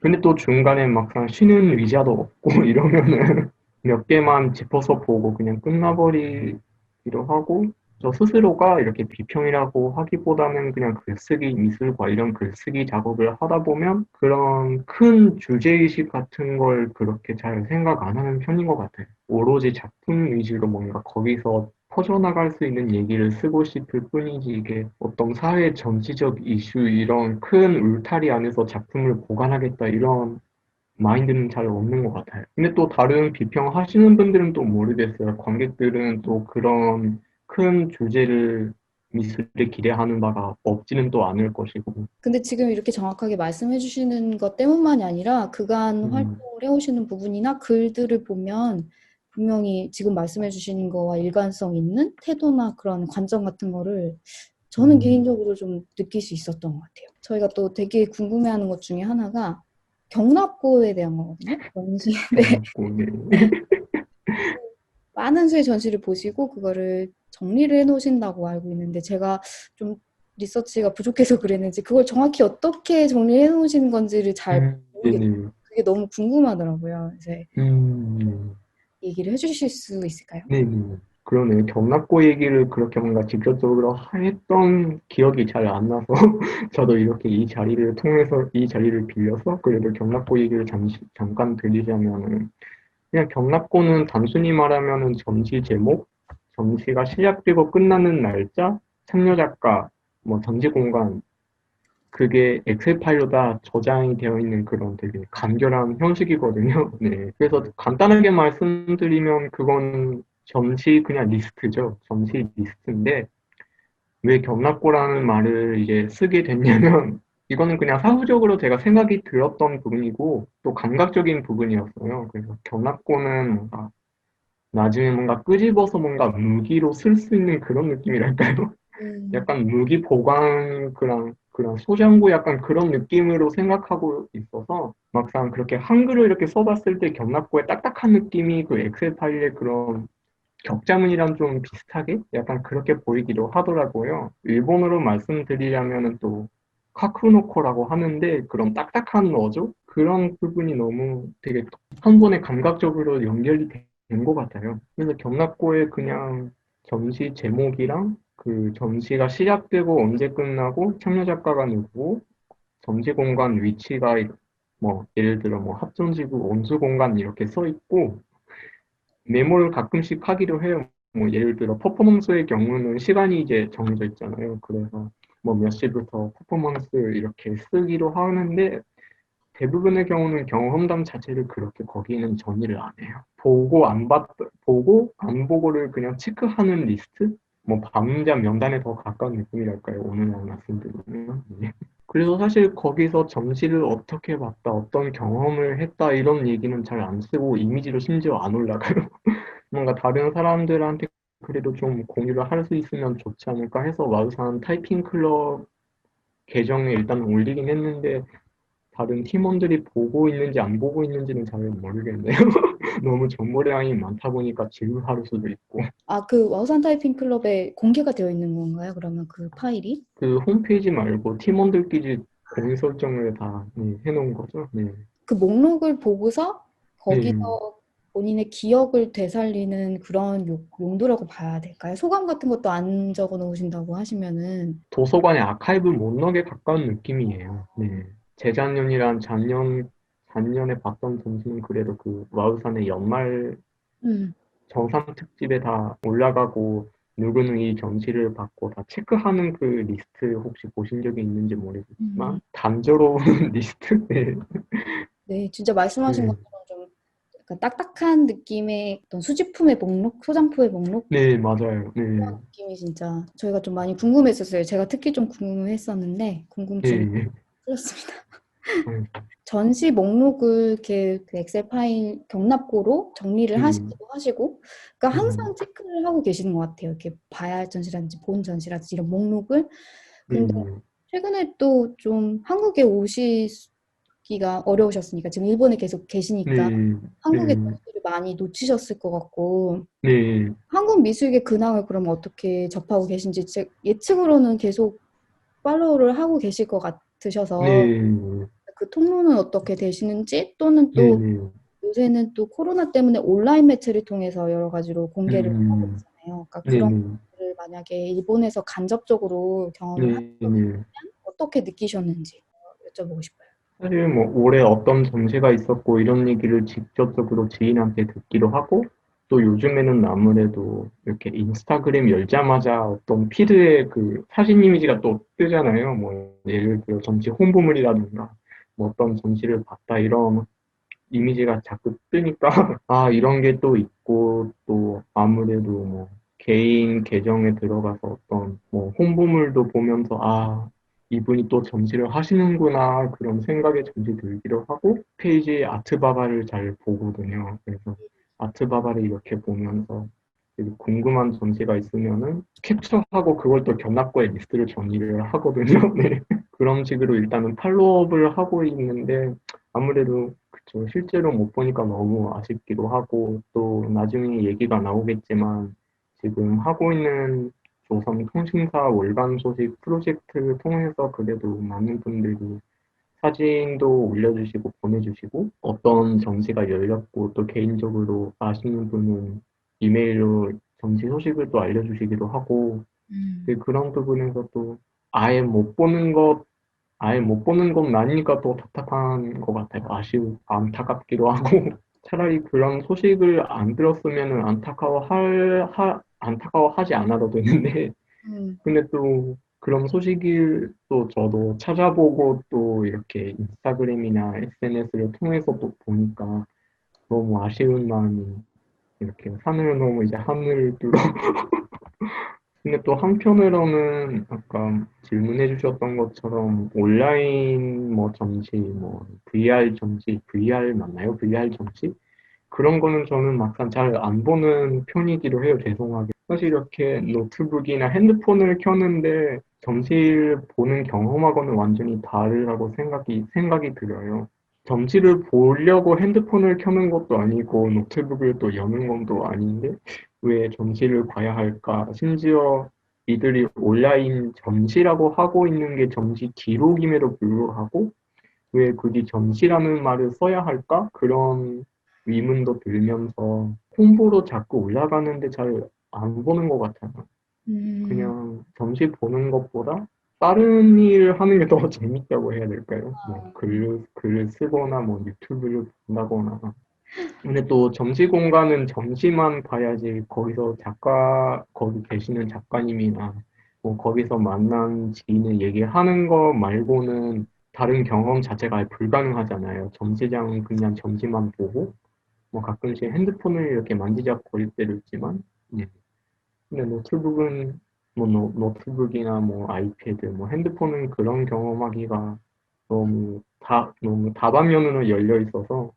근데 또 중간에 막상 쉬는 의자도 없고 이러면은 몇 개만 짚어서 보고 그냥 끝나버리기도 하고, 저 스스로가 이렇게 비평이라고 하기보다는 그냥 글쓰기, 미술 관련 글쓰기 작업을 하다 보면 그런 큰 주제의식 같은 걸 그렇게 잘 생각 안 하는 편인 것 같아요. 오로지 작품 위주로 뭔가 거기서 퍼져나갈 수 있는 얘기를 쓰고 싶을 뿐이지 이게 어떤 사회 전체적 이슈 이런 큰 울타리 안에서 작품을 보관하겠다 이런 마인드는 잘 없는 것 같아요. 근데 또 다른 비평하시는 분들은 또 모르겠어요. 관객들은 또 그런 큰 주제를 미술에 기대하는 바가 없지는 또 않을 것이고. 근데 지금 이렇게 정확하게 말씀해 주시는 것 때문만이 아니라 그간 음, 활동을 해오시는 부분이나 글들을 보면 분명히 지금 말씀해 주시는 거와 일관성 있는 태도나 그런 관점 같은 거를 저는 음, 개인적으로 좀 느낄 수 있었던 것 같아요. 저희가 또 되게 궁금해하는 것 중에 하나가 경락고에 대한 거거든요. 전시. 네. 경락고, 네. 많은 수의 전시를 보시고 그거를 정리를 해놓으신다고 알고 있는데 제가 좀 리서치가 부족해서 그랬는지 그걸 정확히 어떻게 정리해 놓으신 건지를 잘 모르겠어요. 네네. 그게 너무 궁금하더라고요. 그래서 네. 얘기를 해주실 수 있을까요? 네네. 그러네요. 경락고 얘기를 그렇게 뭔가 직접적으로 했던 기억이 잘 안 나서 저도 이렇게 이 자리를 통해서 이 자리를 빌려서 그래도 경락고 얘기를 잠깐 드리자면은 그냥 경락고는 단순히 말하면은 전시 제목, 전시가 시작되고 끝나는 날짜, 참여 작가, 뭐 전시 공간 그게 엑셀 파일로 다 저장이 되어 있는 그런 되게 간결한 형식이거든요. 네. 그래서 간단하게 말씀드리면 그건 전시 그냥 리스트죠. 전시 리스트인데 왜 경락고라는 말을 이제 쓰게 됐냐면 이거는 그냥 사후적으로 제가 생각이 들었던 부분이고 또 감각적인 부분이었어요. 그래서 경락고는 뭔가 나중에 뭔가 끄집어서 뭔가 무기로 쓸 수 있는 그런 느낌이랄까요? 음, 약간 무기 보관 그런 소장고 약간 그런 느낌으로 생각하고 있어서 막상 그렇게 한글을 이렇게 써봤을 때 경락고의 딱딱한 느낌이 그 엑셀 파일의 그런 격자무늬랑 좀 비슷하게 약간 그렇게 보이기도 하더라고요. 일본어로 말씀드리자면은 또 카쿠노코라고 하는데 그런 딱딱한 어조 그런 부분이 너무 되게 한 번에 감각적으로 연결이 된 것 같아요. 그래서 경락고에 그냥 전시 제목이랑 그 전시가 시작되고 언제 끝나고 참여 작가가 누구고 전시 공간 위치가 뭐 예를 들어 뭐 합전지구 온수 공간 이렇게 써 있고 메모를 가끔씩 하기도 해요. 뭐 예를 들어 퍼포먼스의 경우는 시간이 이제 정해져 있잖아요. 그래서 뭐 몇 시부터 퍼포먼스 이렇게 쓰기도 하는데 대부분의 경우는 경험담 자체를 그렇게 거기는 정의를 안 해요. 보고 안 보고를 그냥 체크하는 리스트? 뭐 밤잠 명단에 더 가까운 느낌이랄까요? 오늘날 말씀드리면. 네. 그래서 사실 거기서 전시를 어떻게 봤다, 어떤 경험을 했다 이런 얘기는 잘 안 쓰고 이미지로 심지어 안 올라가요. 뭔가 다른 사람들한테 그래도 좀 공유를 할 수 있으면 좋지 않을까 해서 마루산 타이핑 클럽 계정에 일단 올리긴 했는데 다른 팀원들이 보고 있는지 안 보고 있는지는 잘 모르겠네요. 너무 정보량이 많다 보니까 지루할 수도 있고. 아, 그 와우산 타이핑 클럽에 공개가 되어 있는 건가요? 그러면 그 파일이? 그 홈페이지 말고 팀원들끼리 공유 설정을 다 네, 해놓은 거죠. 네. 그 목록을 보고서 네. 거기서 본인의 기억을 되살리는 그런 용도라고 봐야 될까요? 소감 같은 것도 안 적어 놓으신다고 하시면은 도서관의 아카이브 목록에 가까운 느낌이에요. 네. 재작년이란 작년에 봤던 점수는 그래도 그 와우산의 연말 음, 정상 특집에 다 올라가고 누구는 이 전시를 받고 다 체크하는 그 리스트 혹시 보신 적이 있는지 음. 모르겠지만 단조로운 리스트? 네. 네, 진짜 말씀하신 네. 것처럼 좀 약간 딱딱한 느낌의 어떤 수집품의 목록, 소장품의 목록 네, 맞아요. 네. 느낌이 진짜 저희가 좀 많이 궁금했었어요. 제가 특히 좀 궁금했었는데 궁금증이 네. 풀렸습니다. 음, 전시 목록을 이렇게 그 엑셀 파일 경납고로 정리를 음, 하시기도 하시고, 그러니까 음, 항상 체크를 하고 계시는 것 같아요. 이렇게 봐야 할 전시라든지 본 전시라든지 이런 목록을. 근데 음, 최근에 또 좀 한국에 오시기가 어려우셨으니까 지금 일본에 계속 계시니까 네, 한국의 네, 전시를 많이 놓치셨을 것 같고, 네, 한국 미술계 근황을 그럼 어떻게 접하고 계신지 예측으로는 계속 팔로우를 하고 계실 것 같으셔서 네, 그 통로는 어떻게 되시는지 또는 네, 또 네, 요새는 또 코로나 때문에 온라인 매체를 통해서 여러 가지로 공개를 하고 음, 있잖아요. 그러니까 네, 그런 네, 것들을 만약에 일본에서 간접적으로 경험을 하신 네, 적이 네. 있다면 어떻게 느끼셨는지 여쭤보고 싶어요. 사실 뭐 올해 어떤 전시가 있었고 이런 얘기를 직접적으로 지인한테 듣기로 하고 또 요즘에는 아무래도 이렇게 인스타그램 열자마자 어떤 피드에 그 사진 이미지가 또 뜨잖아요. 뭐 예를 들어 전시 홍보물이라든가 뭐 어떤 전시를 봤다 이런 이미지가 자꾸 뜨니까 아 이런 게 또 있고 또 아무래도 뭐 개인 계정에 들어가서 어떤 뭐 홍보물도 보면서 아 이분이 또 전시를 하시는구나 그런 생각에 잠시 들기도 하고 페이지 아트바바를 잘 보거든요. 그래서 아트바바를 이렇게 보면서 되게 궁금한 전시가 있으면은 캡처하고 그걸 또 견학과에 리스트를 정리를 하거든요. 네. 그런 식으로 일단은 팔로우업을 하고 있는데 아무래도 그쵸. 실제로 못 보니까 너무 아쉽기도 하고, 또 나중에 얘기가 나오겠지만, 지금 하고 있는 조선통신사 월간 소식 프로젝트 통해서 그래도 많은 분들이 사진도 올려주시고 보내주시고, 어떤 전시가 열렸고, 또 개인적으로 아시는 분은 이메일로 전시 소식을 또 알려주시기도 하고, 음. 네, 그런 부분에서 또 아예 못 보는 것 아예 못 보는 건 나니까 또 답답한 것 같아요. 안타깝기도 하고. 차라리 그런 소식을 안 들었으면은 안타까워하지 않아도 되는데, 음. 근데 또 그런 소식을 또 저도 찾아보고 또 이렇게 인스타그램이나 SNS를 통해서 또 보니까 너무 아쉬운 마음이 이렇게 산을 넘어 이제 하늘을 뚫어 근데 또 한편으로는 아까 질문해 주셨던 것처럼 온라인 뭐 전시, 뭐 VR 전시, VR 맞나요? VR 전시? 그런 거는 저는 막상 잘 안 보는 편이기도 해요, 죄송하게. 사실 이렇게 노트북이나 핸드폰을 켜는데 전시를 보는 경험하고는 완전히 다르다고 생각이 들어요. 전시를 보려고 핸드폰을 켜는 것도 아니고 노트북을 또 여는 것도 아닌데 왜 전시를 봐야 할까? 심지어 이들이 온라인 전시라고 하고 있는 게 전시 기록임에도 불구하고 왜 굳이 전시라는 말을 써야 할까? 그런 의문도 들면서 홍보로 자꾸 올라가는데 잘 안 보는 것 같아요. 음. 그냥 전시 보는 것보다 다른 일 하는 게 더 재밌다고 해야 될까요? 뭐 글을 쓰거나 뭐 유튜브를 본다거나. 근데 또 전시 공간은 전시만 봐야지 거기 계시는 작가님이나 뭐 거기서 만난 지인을 얘기하는 거 말고는 다른 경험 자체가 아예 불가능하잖아요. 전시장은 그냥 전시만 보고 뭐 가끔씩 핸드폰을 이렇게 만지작거릴 때도 있지만 예. 근데 노트북은 뭐 노트북이나 뭐 아이패드, 뭐 핸드폰은 그런 경험하기가 너무 다방면으로 열려 있어서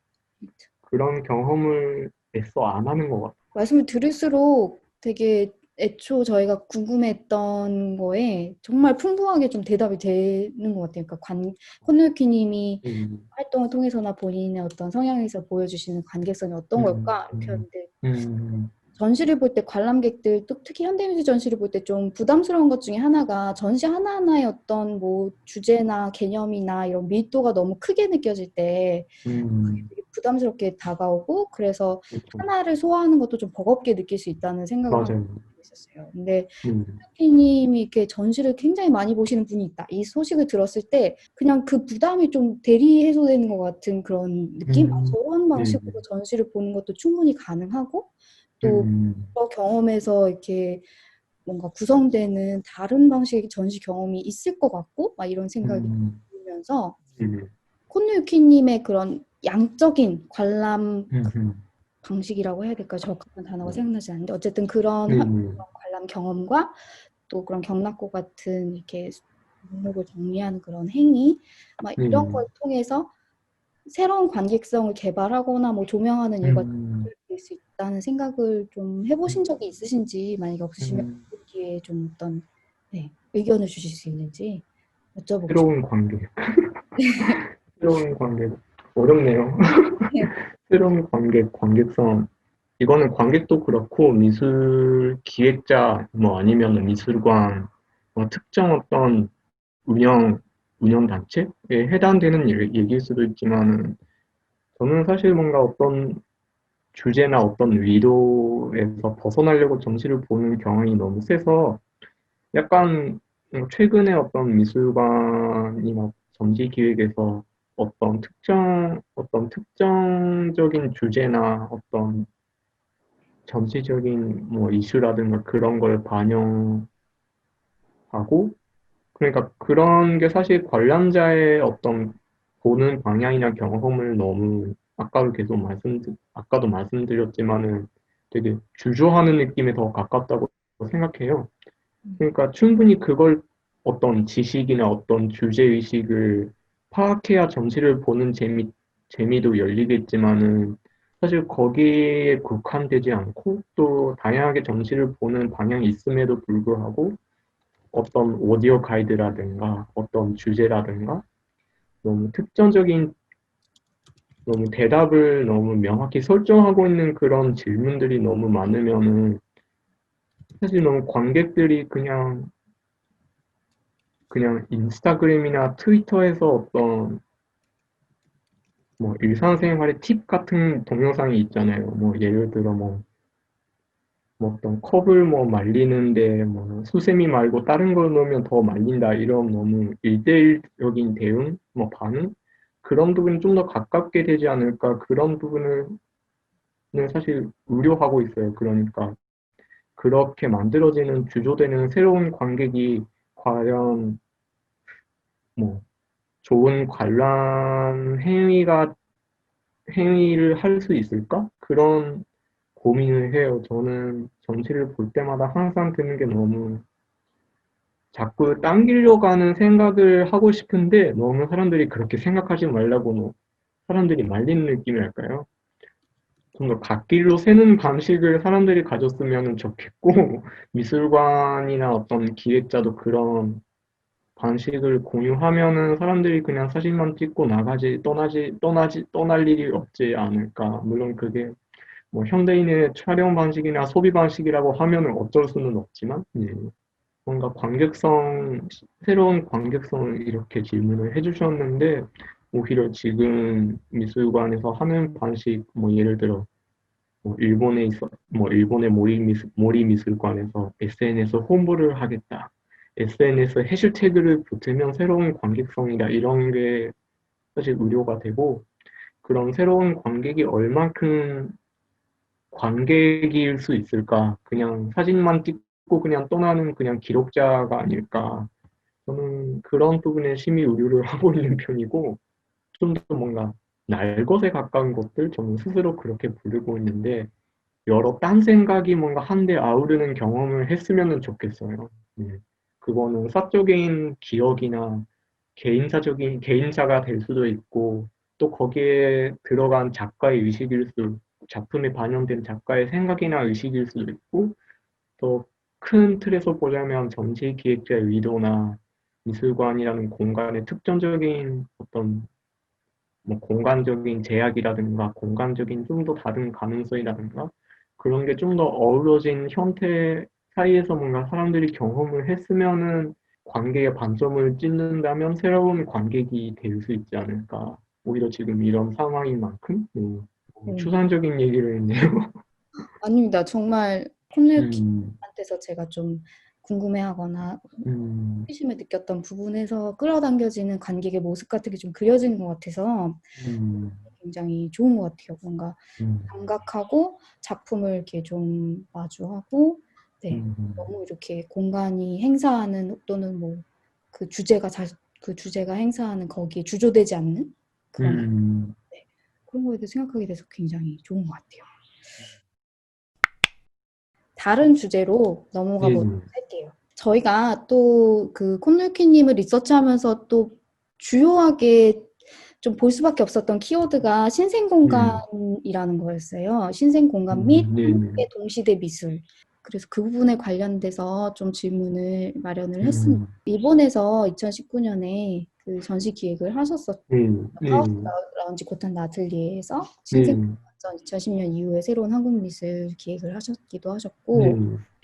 그런 경험을 애써 안 하는 것 같아요. 말씀을 들을수록 되게 애초 저희가 궁금했던 거에 정말 풍부하게 좀 대답이 되는 것 같아요. 그러니까 콘누키 님이 음, 활동을 통해서나 본인의 어떤 성향에서 보여주시는 관계성이 어떤 음, 걸까? 이렇게 하는데 음, 전시를 볼 때 관람객들 또 특히 현대미술 전시를 볼 때 좀 부담스러운 것 중에 하나가 전시 하나하나의 어떤 뭐 주제나 개념이나 이런 밀도가 너무 크게 느껴질 때 음, 되게 부담스럽게 다가오고 그래서 그렇죠. 하나를 소화하는 것도 좀 버겁게 느낄 수 있다는 생각을 하고 맞아요. 있었어요. 근데 음, 피님이 이렇게 전시를 굉장히 많이 보시는 분이 있다. 이 소식을 들었을 때 그냥 그 부담이 좀 대리 해소되는 것 같은 그런 느낌? 아, 음, 저런 네, 방식으로 전시를 보는 것도 충분히 가능하고 또 음, 저 경험에서 이렇게 뭔가 구성되는 다른 방식의 전시 경험이 있을 것 같고 막 이런 생각이 음, 들면서 네, 콘누유키님의 그런 양적인 관람 음, 방식이라고 해야 될까요? 정확한 단어가 생각나지 않는데 어쨌든 그런 네, 네, 관람 경험과 또 그런 경락고 같은 이렇게 목록을 정리하는 그런 행위, 막 이런 걸 통해서 새로운 관객성을 개발하거나 뭐 조명하는 일과 연결될 수 있다는 생각을 좀 해보신 적이 있으신지, 만약에 없으시면 음, 그 기회에 좀 어떤 네, 의견을 주실 수 있는지 여쭤보고 싶어요. 새로운 관계, 새로운 관계, 어렵네요. 네. 새로운 관객, 관객성. 이거는 관객도 그렇고, 미술 기획자, 뭐 아니면 미술관, 뭐 특정 어떤 운영, 운영 단체에 해당되는 얘기일 수도 있지만은, 저는 사실 뭔가 어떤 주제나 어떤 의도에서 벗어나려고 전시를 보는 경향이 너무 세서, 약간 최근에 어떤 미술관이나 전시 기획에서 어떤 특정적인 주제나 어떤 전시적인 뭐 이슈라든가 그런 걸 반영하고, 그러니까 그런 게 사실 관람자의 어떤 보는 방향이나 경험을 너무 아까도 말씀드렸지만은 되게 주조하는 느낌에 더 가깝다고 생각해요. 그러니까 충분히 그걸 어떤 지식이나 어떤 주제의식을 파악해야 전시를 보는 재미도 열리겠지만은 사실 거기에 국한되지 않고 또 다양하게 전시를 보는 방향이 있음에도 불구하고 어떤 오디오 가이드라든가 어떤 주제라든가 너무 특정적인 너무 대답을 너무 명확히 설정하고 있는 그런 질문들이 너무 많으면은 사실 너무 관객들이 그냥 인스타그램이나 트위터에서 어떤 뭐 일상생활의 팁 같은 동영상이 있잖아요. 뭐 예를 들어 뭐 어떤 컵을 뭐 말리는데 뭐 수세미 말고 다른 걸 넣으면 더 말린다 이런 너무 일대일적인 대응, 뭐 반응 그런 부분이 좀 더 가깝게 되지 않을까 그런 부분을 사실 우려하고 있어요. 그러니까 그렇게 만들어지는 주조되는 새로운 관객이 과연 뭐 좋은 관람 행위를 할 수 있을까? 그런 고민을 해요. 저는 전시를 볼 때마다 항상 드는 게 너무 자꾸 당기려고 하는 생각을 하고 싶은데 너무 사람들이 그렇게 생각하지 말라고 사람들이 말리는 느낌이랄까요? 좀 더 갓길로 새는 방식을 사람들이 가졌으면 좋겠고 미술관이나 어떤 기획자도 그런 방식을 공유하면은 사람들이 그냥 사진만 찍고 떠날 일이 없지 않을까. 물론 그게 뭐 현대인의 촬영 방식이나 소비 방식이라고 하면은 어쩔 수는 없지만, 예. 뭔가 새로운 관객성을 이렇게 질문을 해주셨는데, 오히려 지금 미술관에서 하는 방식, 뭐 예를 들어, 뭐 일본의 모리 미술관에서 SNS 홍보를 하겠다. SNS 해시태그를 붙으면 새로운 관객성이다. 이런 게 사실 우려가 되고, 그런 새로운 관객이 얼만큼 관객일 수 있을까? 그냥 사진만 찍고 그냥 떠나는 그냥 기록자가 아닐까? 저는 그런 부분에 심히 우려를 하고 있는 편이고, 좀 더 뭔가 날것에 가까운 것들, 저는 스스로 그렇게 부르고 있는데, 여러 딴 생각이 뭔가 한데 아우르는 경험을 했으면 좋겠어요. 네. 그거는 사적인 기억이나 개인사가 될 수도 있고, 또 거기에 들어간 작품에 반영된 작가의 생각이나 의식일 수도 있고, 또 큰 틀에서 보자면 전시 기획자의 의도나 미술관이라는 공간의 특정적인 어떤 뭐 공간적인 제약이라든가 공간적인 좀 더 다른 가능성이라든가 그런 게 좀 더 어우러진 형태 사이에서 뭔가 사람들이 경험을 했으면은 관객의 반점을 찍는다면 새로운 관객이 될 수 있지 않을까. 오히려 지금 이런 상황인 만큼 네. 추상적인 얘기를 했네요. 아닙니다. 정말 음, 콤레오키한테서 제가 좀 궁금해하거나 음, 호기심을 느꼈던 부분에서 끌어당겨지는 관객의 모습 같은 게 좀 그려지는 것 같아서 음, 굉장히 좋은 것 같아요. 뭔가 음, 감각하고 작품을 이렇게 좀 마주하고, 네, 음, 너무 이렇게 공간이 행사하는 또는 뭐 그 주제가 행사하는 거기에 주조되지 않는 그런 음, 네, 그런 거에 대해 생각하게 돼서 굉장히 좋은 것 같아요. 다른 주제로 넘어가 예, 보도록 할게요. 저희가 또 그 콘누키님을 리서치하면서 또 주요하게 좀 볼 수밖에 없었던 키워드가 신생공간이라는 거였어요. 신생공간 및 네네. 한국의 동시대 미술. 그래서 그 부분에 관련돼서 좀 질문을 마련을 했습니다. 음, 일본에서 2019년에 그 전시 기획을 하셨었죠. 네, 하우스 네, 라운지 고탄다 아틀리에에서 네, 신생공간전 2010년 이후에 새로운 한국 미술 기획을 하셨기도 하셨고, 네,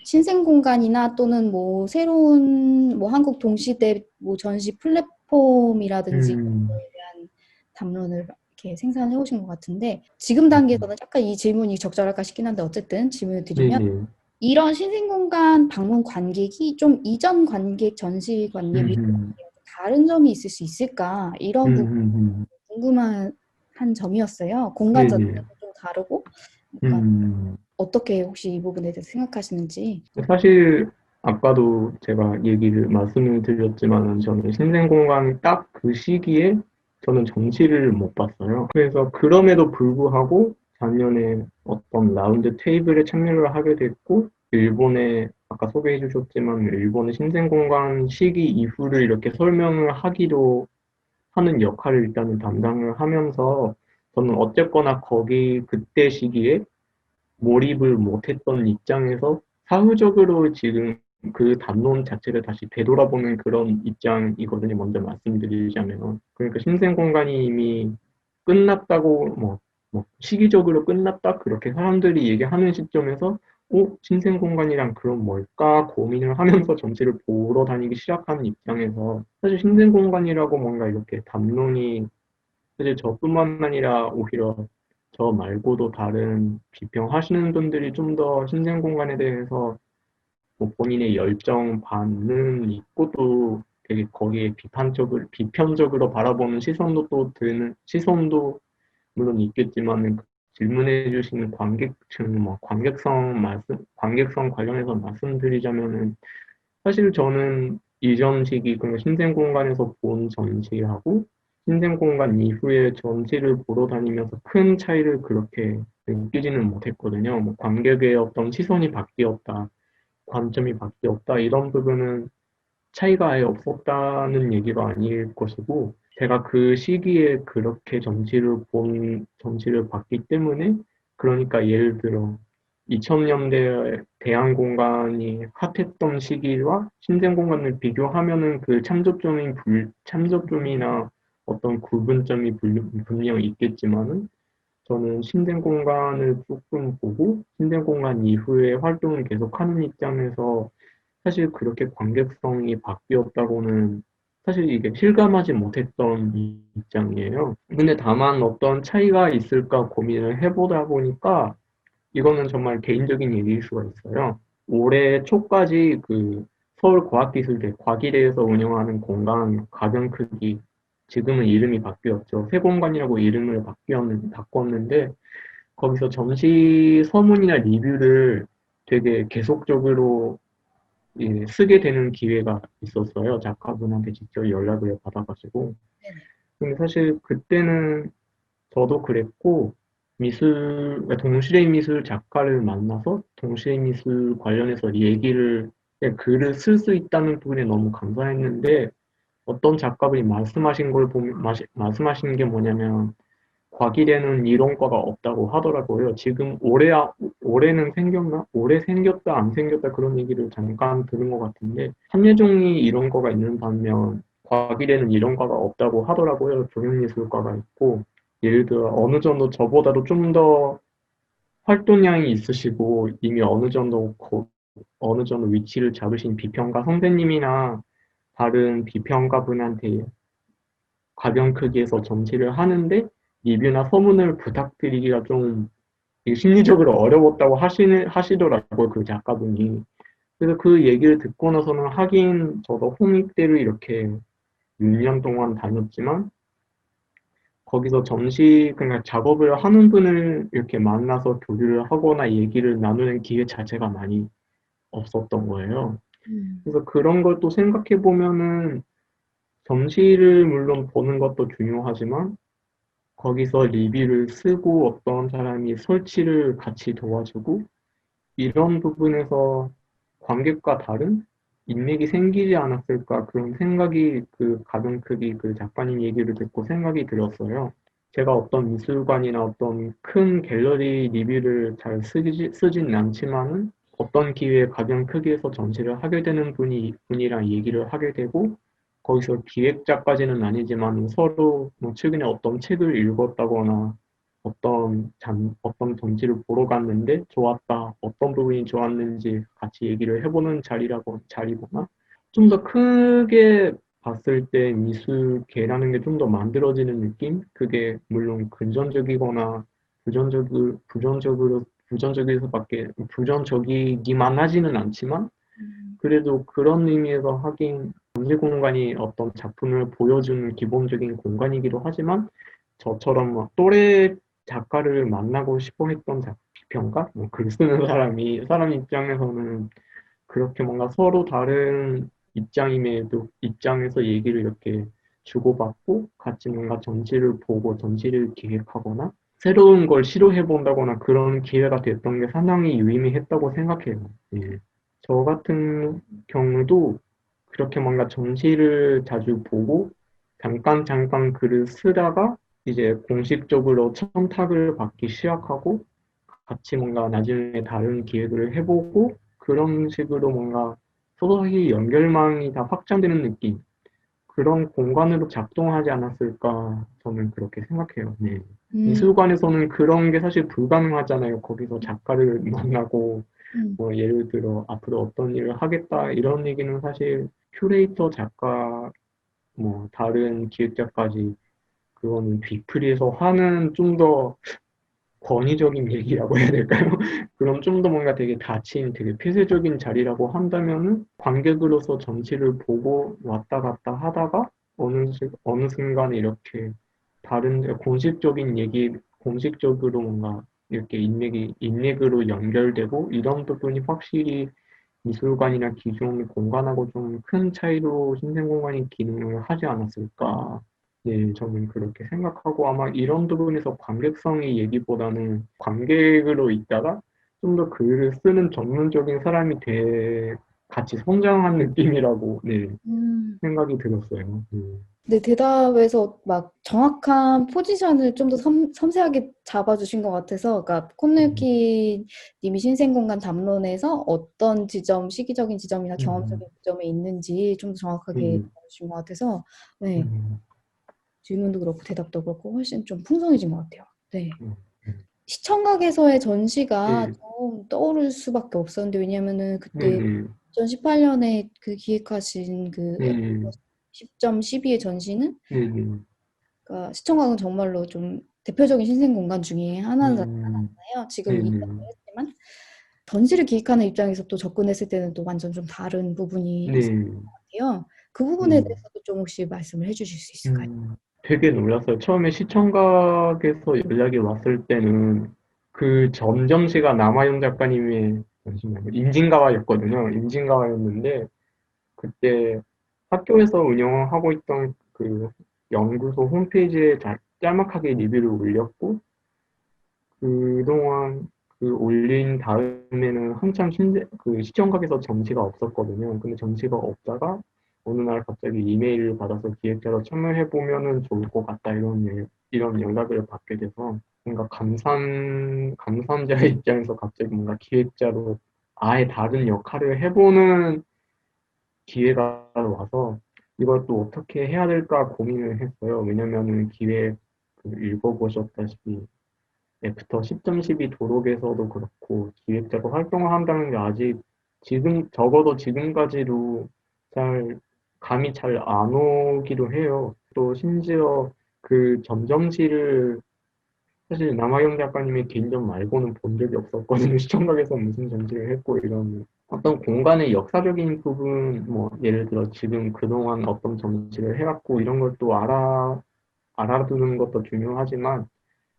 신생 공간이나 또는 뭐 새로운 뭐 한국 동시대 뭐 전시 플랫폼이라든지 이런 음, 거에 대한 담론을 이렇게 생산해 오신 것 같은데, 지금 단계에서는 약간 이 질문이 적절할까 싶긴 한데 어쨌든 질문을 드리면, 네네. 이런 신생 공간 방문 관객이 좀 이전 관객 전시 관객 및 음, 다른 점이 있을 수 있을까, 이런 부분 음, 궁금한 한 점이었어요. 공간 네네. 자체도 좀 다르고, 그러니까 음, 어떻게 혹시 이 부분에 대해서 생각하시는지. 사실, 아까도 제가 말씀을 드렸지만, 저는 신생공간 딱 그 시기에 저는 정시를 못 봤어요. 그래서 그럼에도 불구하고 작년에 어떤 라운드 테이블에 참여를 하게 됐고, 일본의, 아까 소개해 주셨지만, 일본의 신생공간 시기 이후를 이렇게 설명을 하기도 하는 역할을 일단은 담당을 하면서, 저는 어쨌거나 거기 그때 시기에 몰입을 못했던 입장에서 사후적으로 지금 그 담론 자체를 다시 되돌아보는 그런 입장이거든요. 먼저 말씀드리자면. 그러니까 신생공간이 이미 끝났다고, 시기적으로 끝났다? 그렇게 사람들이 얘기하는 시점에서, 신생공간이란 그럼 뭘까? 고민을 하면서 전시를 보러 다니기 시작하는 입장에서, 사실 신생공간이라고 뭔가 이렇게 담론이 사실 저뿐만 아니라 오히려 저 말고도 다른 비평하시는 분들이 좀 더 신생 공간에 대해서 뭐 본인의 열정 반은 있고 또 되게 거기에 비편적으로 바라보는 시선도 또 드는 시선도 물론 있겠지만 질문해 주시는 관객층 관객성 관련해서 말씀드리자면은 사실 저는 이전 시기, 그러니까 신생 공간에서 본 전시하고 신생 공간 이후에 전시를 보러 다니면서 큰 차이를 그렇게 느끼지는 못했거든요. 뭐 관객의 어떤 시선이 바뀌었다, 관점이 바뀌었다, 이런 부분은 차이가 아예 없었다는 얘기가 아닐 것이고, 제가 그 시기에 그렇게 전시를 봤기 때문에, 그러니까 예를 들어, 2000년대 대항공간이 핫했던 시기와 신생공간을 비교하면은 그 참조점이나 어떤 구분점이 분명 있겠지만은, 저는 신생공간을 조금 보고, 신생공간 이후에 활동을 계속하는 입장에서 사실 그렇게 관객성이 바뀌었다고는 사실 이게 실감하지 못했던 입장이에요. 근데 다만 어떤 차이가 있을까 고민을 해보다 보니까 이거는 정말 개인적인 얘기일 수가 있어요. 올해 초까지 그 서울과학기술대 과기대에서 운영하는 공간 가변 크기, 지금은 이름이 바뀌었죠. 세공간이라고 이름을 바꿨는데 거기서 전시 서문이나 리뷰를 되게 계속적으로 쓰게 되는 기회가 있었어요. 작가분한테 직접 연락을 받아가지고. 근데 사실 그때는 저도 그랬고, 그러니까 동시대 미술 작가를 만나서 동시대 미술 관련해서 글을 쓸 수 있다는 부분에 너무 감사했는데, 어떤 작가분이 말씀하시는 게 뭐냐면, 과기대는 이론과가 없다고 하더라고요. 지금 올해는 생겼나? 올해 생겼다, 안 생겼다 그런 얘기를 잠깐 들은 것 같은데, 한예종이 이론과가 있는 반면, 과기대는 이론과가 없다고 하더라고요. 조형미술과가 있고, 예를 들어 어느 정도 저보다도 좀 더 활동량이 있으시고, 이미 어느 정도 위치를 잡으신 비평가 선생님이나 다른 비평가 분한테 가변 크기에서 전시를 하는데 리뷰나 서문을 부탁드리기가 좀 심리적으로 어려웠다고 하시더라고요, 그 작가분이. 그래서 그 얘기를 듣고 나서는 하긴 저도 홍익대를 이렇게 6년 동안 다녔지만 거기서 그러니까 작업을 하는 분을 이렇게 만나서 교류를 하거나 얘기를 나누는 기회 자체가 많이 없었던 거예요. 음. 그래서 그런 걸 또 생각해 보면은 전시를 물론 보는 것도 중요하지만 거기서 리뷰를 쓰고 어떤 사람이 설치를 같이 도와주고 이런 부분에서 관객과 다른 인맥이 생기지 않았을까 그런 생각이 그 가병크기 그 작가님 얘기를 듣고 생각이 들었어요. 제가 어떤 미술관이나 어떤 큰 갤러리 리뷰를 잘 쓰진 않지만은 어떤 기회에 가병 크기에서 전시를 하게 되는 분이랑 얘기를 하게 되고 거기서 기획자까지는 아니지만 서로 뭐 최근에 어떤 책을 읽었다거나 어떤 전시를 보러 갔는데 좋았다, 어떤 부분이 좋았는지 같이 얘기를 해보는 자리거나 좀 더 크게 봤을 때 미술계라는 게 좀 더 만들어지는 느낌? 그게 물론 긍정적이거나 부정적이기만 하지는 않지만 그래도 그런 의미에서 하긴 전시 공간이 어떤 작품을 보여주는 기본적인 공간이기도 하지만 저처럼 막 또래 작가를 만나고 싶어 했던 비평가? 뭐 글 쓰는 사람 입장에서는 그렇게 뭔가 서로 다른 입장임에도 입장에서 얘기를 이렇게 주고받고 같이 뭔가 전시를 보고 전시를 기획하거나 새로운 걸 시도해 본다거나 그런 기회가 됐던 게 상당히 유의미했다고 생각해요. 예. 저 같은 경우도 그렇게 뭔가 전시를 자주 보고 잠깐 글을 쓰다가 이제 공식적으로 청탁을 받기 시작하고 같이 뭔가 나중에 다른 기획을 해보고 그런 식으로 뭔가 서서히 연결망이 다 확장되는 느낌 그런 공간으로 작동하지 않았을까 저는 그렇게 생각해요. 네. 음, 미술관에서는 그런 게 사실 불가능하잖아요. 거기서 작가를 만나고 음, 뭐 예를 들어 앞으로 어떤 일을 하겠다 이런 얘기는 사실 큐레이터 작가 뭐 다른 기획자까지 그거는 뒤풀이해서 하는 좀 더 권위적인 얘기라고 해야 될까요? 그럼 좀 더 뭔가 되게 닫힌 되게 폐쇄적인 자리라고 한다면은 관객으로서 전시를 보고 왔다 갔다 하다가 어느 순간에 이렇게 다른 공식적인 얘기, 공식적으로 뭔가 이렇게 인맥으로 연결되고 이런 부분이 확실히 미술관이나 기존 공간하고 좀 큰 차이로 신생공간이 기능을 하지 않았을까. 네, 저는 그렇게 생각하고 아마 이런 부분에서 관객성의 얘기보다는 관객으로 있다가 좀 더 글을 쓰는 전문적인 사람이 같이 성장한 느낌이라고 네, 음. 생각이 들었어요. 네, 대답에서 막 정확한 포지션을 좀 더 섬세하게 잡아주신 것 같아서, 그러니까 음, 콘넬키 님이 신생공간 담론에서 어떤 지점, 시기적인 지점이나 음, 경험적인 지점에 있는지 좀 더 정확하게 음, 잡아주신 것 같아서, 네, 음, 질문도 그렇고 대답도 그렇고 훨씬 좀 풍성해진 것 같아요. 네. 음, 시청각에서의 전시가 네, 좀 떠오를 수밖에 없었는데, 왜냐면은 네, 그때 네, 2018년에 그 기획하신 그 네, 10.12의 전시는 네, 네, 그러니까 시청각은 정말로 좀 대표적인 신생 공간 중에 하나잖아요. 지금 네, 이전을 네, 했지만 전시를 기획하는 입장에서 또 접근했을 때는 또 완전 좀 다른 부분이 있을 네, 것 같아요. 그 부분에 네. 대해서도 좀 혹시 말씀을 해주실 수 있을까요? 되게 놀랐어요. 처음에 시청각에서 연락이 왔을 때는 그 전점시가 남아용 작가님의 잠시만요. 임진가와였거든요. 임진가와였는데 그때 학교에서 운영하고 있던 그 연구소 홈페이지에 짤막하게 리뷰를 올렸고 그동안 그 올린 다음에는 한참 그 시청각에서 점시가 없었거든요. 근데 점시가 없다가 어느 날 갑자기 이메일을 받아서 기획자로 참여해 보면은 좋을 것 같다 이런 연락을 받게 돼서 뭔가 감사자의 입장에서 갑자기 뭔가 기획자로 아예 다른 역할을 해보는 기회가 와서 이걸 또 어떻게 해야 될까 고민을 했어요. 왜냐면은 읽어보셨다시피 애프터 10.12 도록에서도 그렇고 기획자로 활동을 한다는 게 아직 적어도 지금까지도 잘 감이 잘 안 오기도 해요. 또 심지어 그 점점시를 사실 남아영 작가님의 개인전 말고는 본 적이 없었거든요. 시청각에서 무슨 전시를 했고 이런 어떤 공간의 역사적인 부분 뭐 예를 들어 지금 그동안 어떤 전시를 해왔고 이런 걸 또 알아두는 것도 중요하지만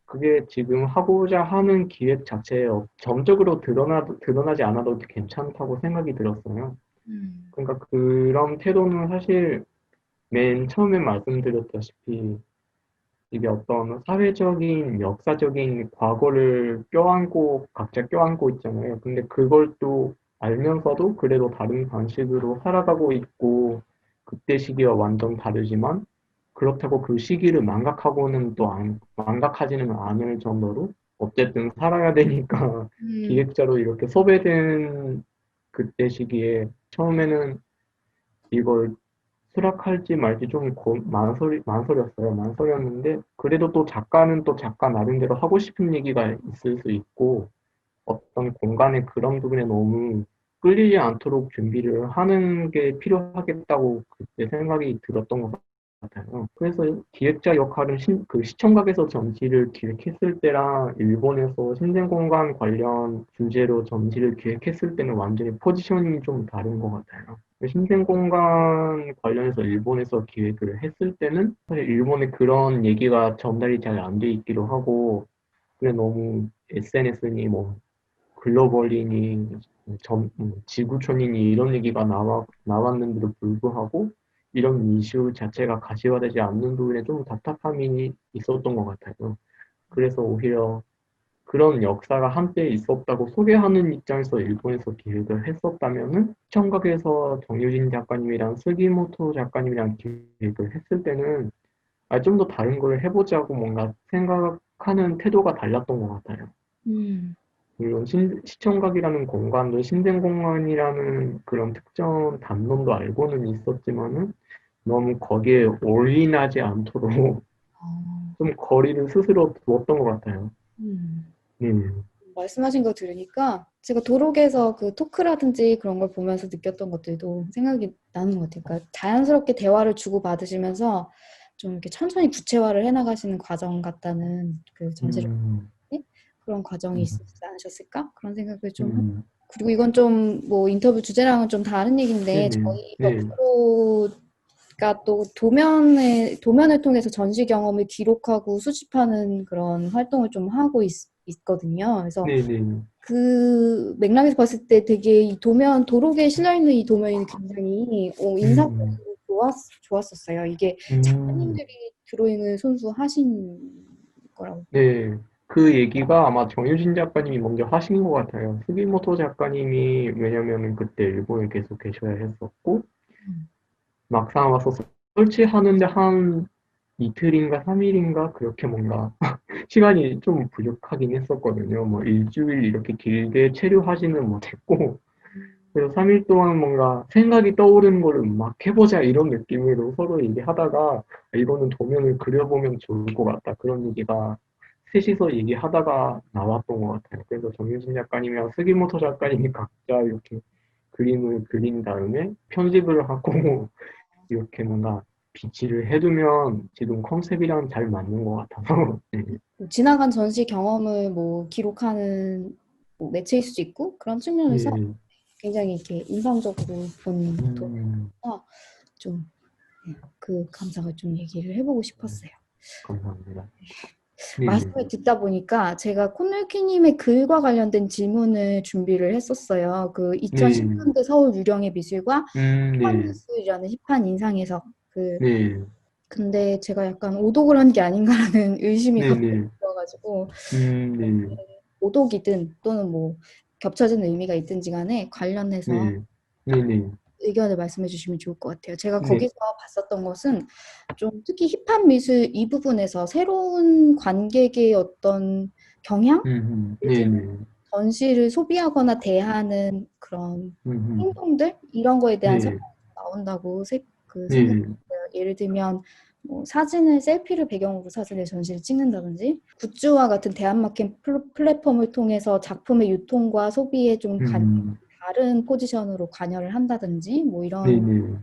그게 지금 하고자 하는 기획 자체에 점적으로 드러나지 않아도 괜찮다고 생각이 들었어요. 음, 그러니까 그런 태도는 사실 맨 처음에 말씀드렸다시피 이게 어떤 사회적인, 역사적인 과거를 각자 껴안고 있잖아요. 근데 그걸 또 알면서도 그래도 다른 방식으로 살아가고 있고 그때 시기와 완전 다르지만 그렇다고 그 시기를 망각하지는 않을 정도로 어쨌든 살아야 되니까 음, 기획자로 이렇게 섭외된 그때 시기에 처음에는 이걸 수락할지 말지 좀 만설이었어요. 만설이었는데 그래도 또 작가는 또 작가 나름대로 하고 싶은 얘기가 있을 수 있고 어떤 공간의 그런 부분에 너무 끌리지 않도록 준비를 하는 게 필요하겠다고 그때 생각이 들었던 것 같아요. 그래서 기획자 역할은 그 시청각에서 전시를 기획했을 때랑 일본에서 신생공간 관련 주제로 전시를 기획했을 때는 완전히 포지셔닝이 좀 다른 것 같아요. 신생공간 관련해서 일본에서 기획을 했을 때는 사실 일본에 그런 얘기가 전달이 잘 안 돼 있기도 하고 그래 너무 SNS니 뭐 글로벌이니 지구촌이니 이런 얘기가 나왔는데도 불구하고 이런 이슈 자체가 가시화되지 않는 부분에 좀 답답함이 있었던 것 같아요. 그래서 오히려 그런 역사가 한때 있었다고 소개하는 입장에서 일본에서 기획을 했었다면은 시청각에서 정유진 작가님이랑 스기모토 작가님이랑 기획을 했을 때는 좀 더 다른 걸 해보자고 뭔가 생각하는 태도가 달랐던 것 같아요. 음, 물론 시청각이라는 공간도 신생공간이라는 그런 특정 담론도 알고는 있었지만은 너무 거기에 올인하지 않도록 어, 좀 거리를 스스로 두었던 것 같아요. 음. 음, 말씀하신 거 들으니까 제가 도록에서 그 토크라든지 그런 걸 보면서 느꼈던 것들도 생각이 나는 것 같아요. 그러니까 자연스럽게 대화를 주고받으시면서 좀 이렇게 천천히 구체화를 해나가시는 과정 같다는 그 전체적 음, 그런 과정이 음, 있으시지 않으셨을까? 그런 생각을 좀 음, 그리고 이건 좀 뭐 인터뷰 주제랑은 좀 다른 얘기인데 네네, 저희 네, 벽프로가 또 도면을 통해서 전시 경험을 기록하고 수집하는 그런 활동을 좀 하고 있거든요. 그래서 네네, 그 맥락에서 봤을 때 되게 이 도록에 실려 있는 이 도면이 굉장히 음, 인상적이고 좋았었어요. 이게 음, 작가님들이 드로잉을 손수 하신 거라고. 네. 그 얘기가 아마 정유진 작가님이 먼저 하신 것 같아요. 스기모토 작가님이 왜냐면은 그때 일본에 계속 계셔야 했었고 음. 막상 와서 설치하는데 한 이틀인가 3일인가 그렇게 뭔가 시간이 좀 부족하긴 했었거든요. 뭐 일주일 이렇게 길게 체류하지는 못했고 그래서 3일 동안 뭔가 생각이 떠오르는 거를 막 해보자 이런 느낌으로 서로 얘기하다가 이거는 도면을 그려보면 좋을 것 같다 그런 얘기가 셋이서 얘기하다가 나왔던 것 같아요. 그래서 정유진 작가님이랑 스기모토 작가님이 각자 이렇게 그림을 그린 다음에 편집을 하고 이렇게 뭔가 비치를 해두면 지금 컨셉이랑 잘 맞는 것 같아서 네. 지나간 전시 경험을 뭐 기록하는 뭐 매체일 수도 있고 그런 측면에서 네. 굉장히 이렇게 인상적으로 본 음, 도면이라서 좀 그 감상을 좀 얘기를 해보고 싶었어요. 감사합니다. 네네. 말씀을 듣다 보니까 제가 콘넬키님의 글과 관련된 질문을 준비를 했었어요. 그 네. 2010년대 서울 유령의 미술과 힙한 네. 미술이라는 힙한 인상에서 네. 근데 제가 약간 오독을 한 게 아닌가라는 의심이 갑자기 네네. 들어가지고 네. 오독이든 또는 뭐 겹쳐진 의미가 있든지 간에 관련해서 네. 네네. 의견을 말씀해 주시면 좋을 것 같아요. 제가 네. 거기서 봤었던 것은 좀 특히 힙한 미술 이 부분에서 새로운 관객의 어떤 경향? 예를 들면 네네. 전시를 소비하거나 대하는 그런 음, 행동들? 이런 거에 대한 설명이 네. 나온다고 생각했어요. 네. 예를 들면 뭐 셀피를 배경으로 사진을 전시를 찍는다든지 굿즈와 같은 대한마켓 플랫폼을 통해서 작품의 유통과 소비에 좀 음, 다른 포지션으로 관여를 한다든지 뭐 이런 네네.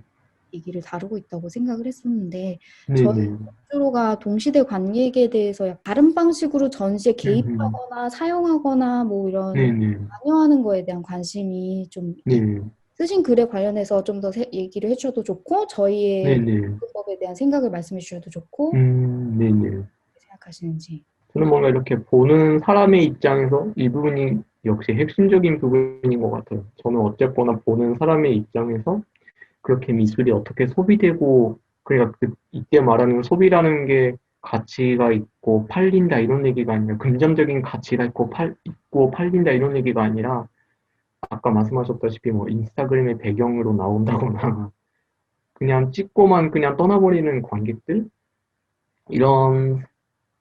얘기를 다루고 있다고 생각을 했었는데 저희 네네. 옥주로가 동시대 관객에 대해서 다른 방식으로 전시에 음, 개입하거나 사용하거나 뭐 이런 네네. 관여하는 거에 대한 관심이 좀 네. 쓰신 글에 관련해서 좀 더 얘기를 해주셔도 좋고 저희의 네네. 접근법에 대한 생각을 말씀해 주셔도 좋고 네네. 생각하시는지. 저는 뭔가 이렇게 보는 사람의 입장에서 이 부분이 역시 핵심적인 부분인 것 같아요. 저는 어쨌거나 보는 사람의 입장에서 그렇게 미술이 어떻게 소비되고, 그러니까 이때 말하는 소비라는 게 가치가 있고 팔린다 이런 얘기가 아니라 금전적인 가치가 있고 팔린다 이런 얘기가 아니라 아까 말씀하셨다시피 뭐 인스타그램의 배경으로 나온다거나 그냥 찍고만 그냥 떠나버리는 관객들? 이런,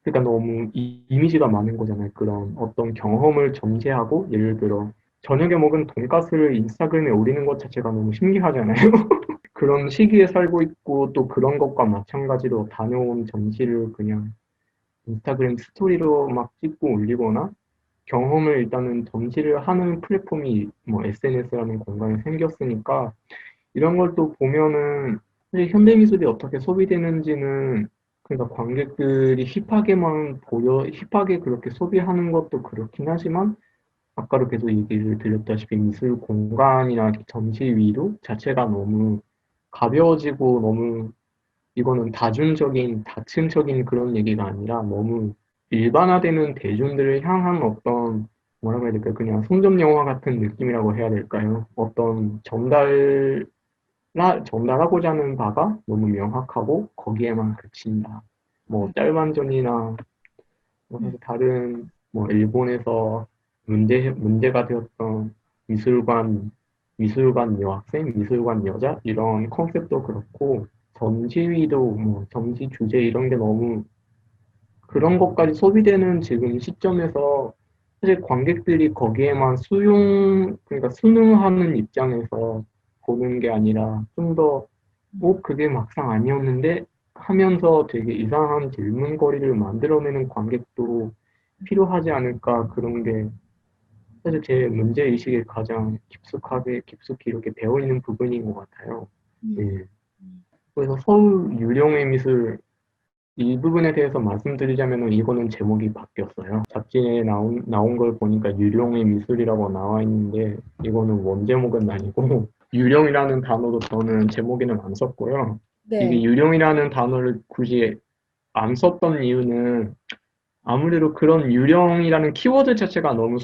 그러니까 너무 이미지가 많은 거잖아요. 그런 어떤 경험을 전제하고, 예를 들어 저녁에 먹은 돈가스를 인스타그램에 올리는 것 자체가 너무 신기하잖아요. 그런 시기에 살고 있고 또 그런 것과 마찬가지로 다녀온 전시를 그냥 인스타그램 스토리로 막 찍고 올리거나 경험을 일단은 전시를 하는 플랫폼이 뭐 SNS라는 공간이 생겼으니까 이런 걸 또 보면은 사실 현대미술이 어떻게 소비되는지는 그러니까 관객들이 힙하게 그렇게 소비하는 것도 그렇긴 하지만 아까도 계속 얘기를 드렸다시피 미술 공간이나 전시 위로 자체가 너무 가벼워지고 너무 이거는 다층적인 그런 얘기가 아니라 너무 일반화되는 대중들을 향한 어떤 뭐라고 해야 될까요? 그냥 송전 영화 같은 느낌이라고 해야 될까요? 어떤 전달하고자 하는 바가 너무 명확하고 거기에만 그친다. 뭐 짤반전이나 뭐 사실 다른 뭐 일본에서 문제가 되었던 미술관 여학생, 미술관 여자 이런 컨셉도 그렇고 전시위도 뭐 전시 주제 이런 게 너무 그런 것까지 소비되는 지금 시점에서 사실 관객들이 거기에만 그러니까 순응하는 입장에서 보는 게 아니라 좀 더, 그게 막상 아니었는데 하면서 되게 이상한 질문거리를 만들어내는 관객도 필요하지 않을까 그런 게 사실 제 문제의식에 가장 깊숙이 이렇게 배어 있는 부분인 것 같아요. 예. 그래서 서울 유령의 미술 이 부분에 대해서 말씀드리자면 이거는 제목이 바뀌었어요. 잡지에 나온 걸 보니까 유령의 미술이라고 나와 있는데 이거는 원제목은 아니고 유령이라는 단어도 저는 제목에는 안 썼고요. 이게 네. 유령이라는 단어를 굳이 안 썼던 이유는 아무래도 그런 유령이라는 키워드 자체가 너무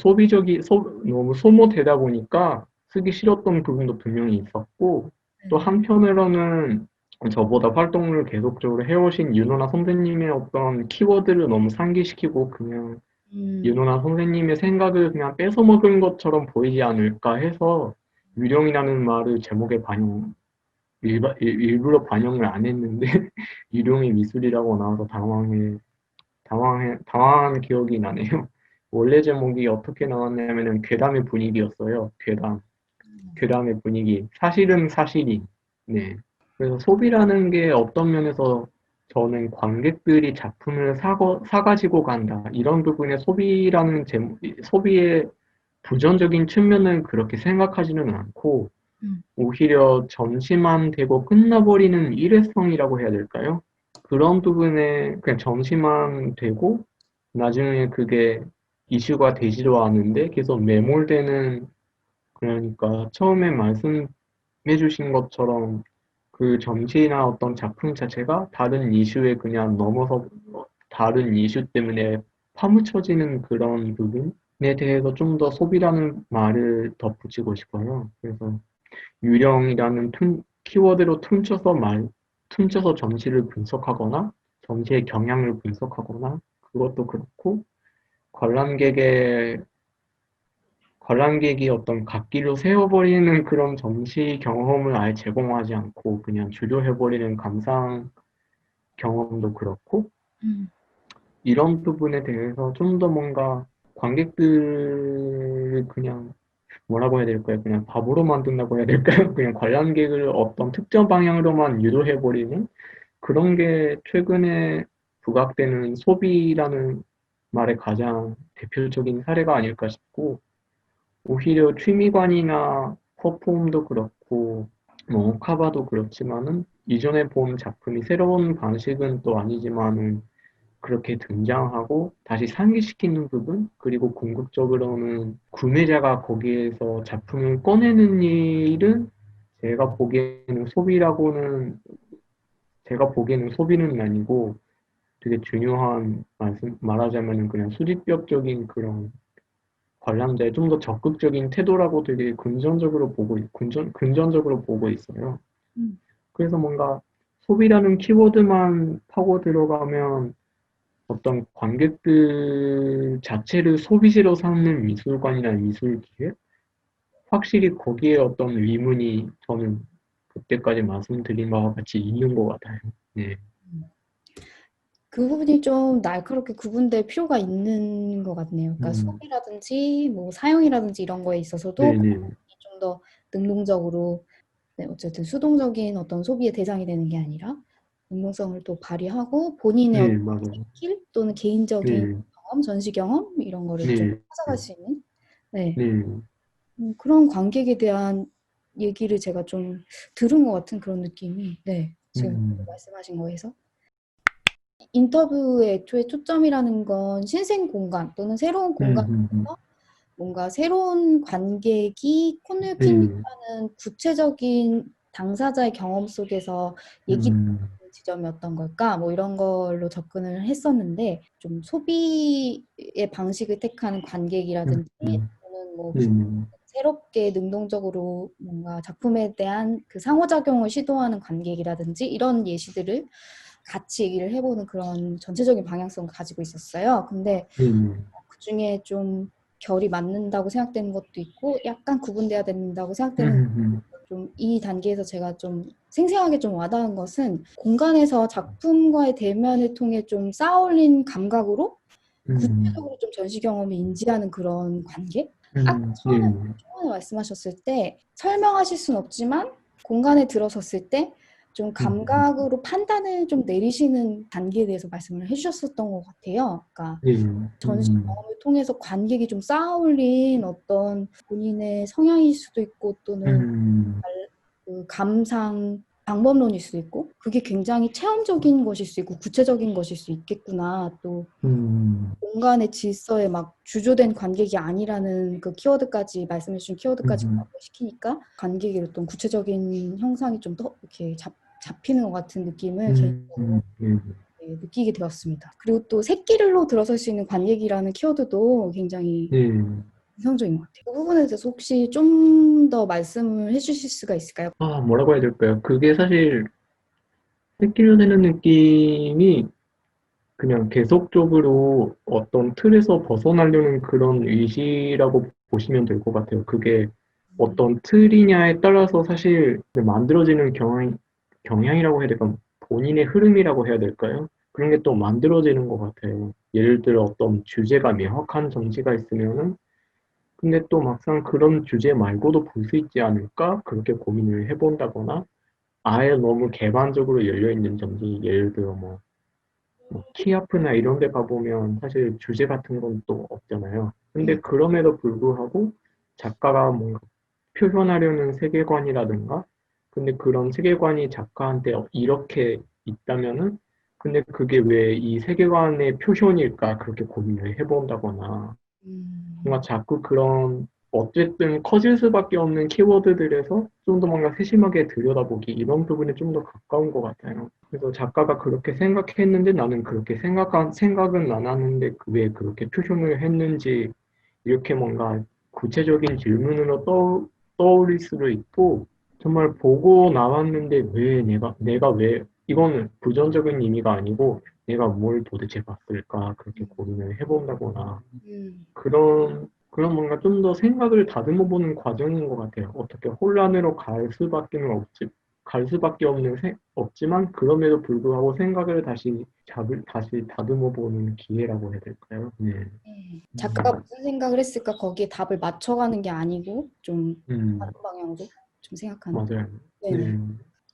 소모되다 보니까 쓰기 싫었던 부분도 분명히 있었고, 또 한편으로는 저보다 활동을 계속적으로 해오신 윤호나 선생님의 어떤 키워드를 너무 상기시키고 그냥 음, 윤호나 선생님의 생각을 그냥 뺏어먹은 것처럼 보이지 않을까 해서 유령이라는 말을 제목에 일부러 반영을 안 했는데 유령의 미술이라고 나와서 당황한 기억이 나네요. 원래 제목이 어떻게 나왔냐면은 괴담의 분위기였어요. 괴담의 분위기. 사실은 사실이. 네. 그래서 소비라는 게 어떤 면에서 저는 관객들이 작품을 사가지고 간다. 이런 부분에 소비의 부정적인 측면을 그렇게 생각하지는 않고, 음, 오히려 전시만 되고 끝나버리는 일회성이라고 해야 될까요? 그런 부분에 그냥 전시만 되고 나중에 그게 이슈가 되지도 않은데 계속 매몰되는 그러니까 처음에 말씀해 주신 것처럼 그 전시나 어떤 작품 자체가 다른 이슈에 그냥 넘어서 다른 이슈 때문에 파묻혀지는 그런 부분에 대해서 좀 더 소비라는 말을 덧붙이고 싶어요. 그래서 유령이라는 키워드로 퉁쳐서 전시를 분석하거나 전시의 경향을 분석하거나 그것도 그렇고 관람객의 관람객이 어떤 갓길로 세워버리는 그런 전시 경험을 아예 제공하지 않고 그냥 주도해버리는 감상 경험도 그렇고 음, 이런 부분에 대해서 좀 더 뭔가 관객들을 그냥 뭐라고 해야 될까요? 그냥 바보로 만든다고 해야 될까요? 그냥 관람객을 어떤 특정 방향으로만 유도해버리는 그런 게 최근에 부각되는 소비라는 말의 가장 대표적인 사례가 아닐까 싶고, 오히려 취미관이나 퍼폼도 그렇고, 뭐, 카바도 그렇지만은, 이전에 본 작품이 새로운 방식은 또 아니지만은, 그렇게 등장하고 다시 상기시키는 부분, 그리고 궁극적으로는 구매자가 거기에서 작품을 꺼내는 일은 제가 보기에는 소비라고는, 제가 보기에는 소비는 아니고 되게 중요한 말하자면은 그냥 수집벽적인 그런 관람자의 좀 더 적극적인 태도라고 되게 근전적으로 보고 있어요. 음, 그래서 뭔가 소비라는 키워드만 파고 들어가면 어떤 관객들 자체를 소비재로 삼는 미술관이나 미술 기획? 확실히 거기에 어떤 의문이 저는 그때까지 말씀드린 바와 같이 있는 것 같아요. 네. 그 부분이 좀 날카롭게 구분될 필요가 있는 것 같네요. 그러니까 음, 소비라든지 뭐 사용이라든지 이런 거에 있어서도 네네. 좀 더 능동적으로 네, 어쨌든 수동적인 어떤 소비의 대상이 되는 게 아니라 능동성을 또 발휘하고 본인의 네, 어떤 맞아요. 스킬 또는 개인적인 네, 경험, 전시 경험 이런 거를 좀 네, 찾아갈 수 있는 네, 네. 그런 관객에 대한 얘기를 제가 좀 들은 것 같은 그런 느낌이 네, 지금 음, 말씀하신 거에서 인터뷰의 애초에 초점이라는 건 신생 공간 또는 새로운 음, 공간에서 음, 음. 뭔가 새로운 관객이 네, 코네킹하는 구체적인 당사자의 경험 속에서 얘기 음, 지점이었던 걸까? 뭐 이런 걸로 접근을 했었는데 좀 소비의 방식을 택하는 음, 관객이라든지 음, 또는 뭐 음, 새롭게 능동적으로 뭔가 작품에 대한 그 상호작용을 시도하는 관객이라든지 이런 예시들을 같이 얘기를 해보는 그런 전체적인 방향성을 가지고 있었어요. 근데 음, 그중에 좀 결이 맞는다고 생각되는 것도 있고 약간 구분돼야 된다고 음, 생각되는 음, 좀 이 단계에서 제가 좀 생생하게 좀 와닿은 것은 공간에서 작품과의 대면을 통해 좀 쌓아올린 감각으로 음, 구체적으로 좀 전시 경험을 인지하는 그런 관계? 아까 네, 처음에 말씀하셨을 때 설명하실 순 없지만 공간에 들어섰을 때 좀 음, 감각으로 판단을 좀 내리시는 단계에 대해서 말씀을 해주셨었던 것 같아요. 그러니까 네, 전시 경험을 통해서 관객이 좀 쌓아올린 어떤 본인의 성향일 수도 있고 또는 음, 그 감상 방법론일 수도 있고 그게 굉장히 체험적인 것일 수 있고 구체적인 것일 수 있겠구나. 또 음, 공간의 질서에 막 주조된 관객이 아니라는 그 키워드까지 말씀해 주신 키워드까지 음, 시키니까 관객의 어떤 구체적인 형상이 좀 더 이렇게 잡히는 것 같은 느낌을 네, 네, 느끼게 되었습니다. 그리고 또 새끼를로 들어설 수 있는 관객이라는 키워드도 굉장히 네. 인상적인 것 같아요. 그 부분에 대해서 혹시 좀 더 말씀을 해주실 수가 있을까요? 아, 뭐라고 해야 될까요? 그게 사실 새끼를 내는 느낌이 그냥 계속적으로 어떤 틀에서 벗어나려는 그런 의지라고 보시면 될 것 같아요. 그게 어떤 틀이냐에 따라서 사실 만들어지는 경향이라고 해야 될까? 본인의 흐름이라고 해야 될까요? 그런 게 또 만들어지는 것 같아요. 예를 들어 어떤 주제가 명확한 전시가 있으면은 근데 또 막상 그런 주제 말고도 볼 수 있지 않을까? 그렇게 고민을 해본다거나 아예 너무 개방적으로 열려있는 전시, 예를 들어 뭐 키아프나 이런 데 가보면 사실 주제 같은 건 또 없잖아요. 근데 그럼에도 불구하고 작가가 뭔가 표현하려는 세계관이라든가, 근데 그런 세계관이 작가한테 이렇게 있다면은, 근데 그게 왜 이 세계관의 표현일까? 그렇게 고민을 해본다거나, 뭔가 자꾸 그런 어쨌든 커질 수밖에 없는 키워드들에서 좀 더 뭔가 세심하게 들여다보기 이런 부분에 좀 더 가까운 것 같아요. 그래서 작가가 그렇게 생각했는데 나는 그렇게 생각은 안 하는데 왜 그렇게 표현을 했는지 이렇게 뭔가 구체적인 질문으로 떠올릴 수도 있고 정말 보고 나왔는데 왜 내가 왜 이거는 부정적인 의미가 아니고 내가 뭘 도대체 봤을까 그렇게 고민을 해본다거나 그런 뭔가 좀 더 생각을 다듬어 보는 과정인 것 같아요. 어떻게 혼란으로 갈 수밖에 없지만, 그럼에도 불구하고 생각을 다시 다듬어 보는 기회라고 해야 될까요? 네. 작가가 무슨 생각을 했을까 거기에 답을 맞춰가는 게 아니고 좀 다른 음, 방향으로 좀 생각하는. 맞아요. 네네. 네.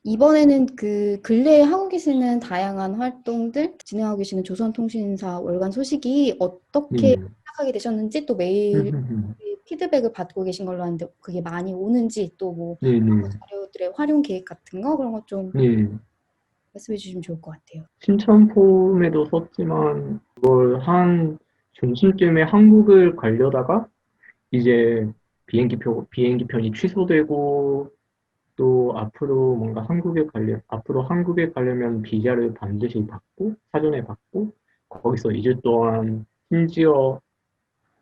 이번에는 그 근래에 하고 계시는 다양한 활동들 진행하고 계시는 조선통신사 월간 소식이 어떻게 네. 시작하게 되셨는지 또 매일 음, 피드백을 받고 계신 걸로 아는데 그게 많이 오는지 또 뭐 네, 네. 자료들의 활용 계획 같은 거 그런 것 좀 네. 말씀해 주시면 좋을 것 같아요. 신청 폼에도 썼지만, 그걸 한 중순쯤에 한국을 가려다가, 이제 비행기편이 취소되고, 또 앞으로 한국에 가려면 비자를 반드시 받고, 사전에 받고, 거기서 2주 동안 심지어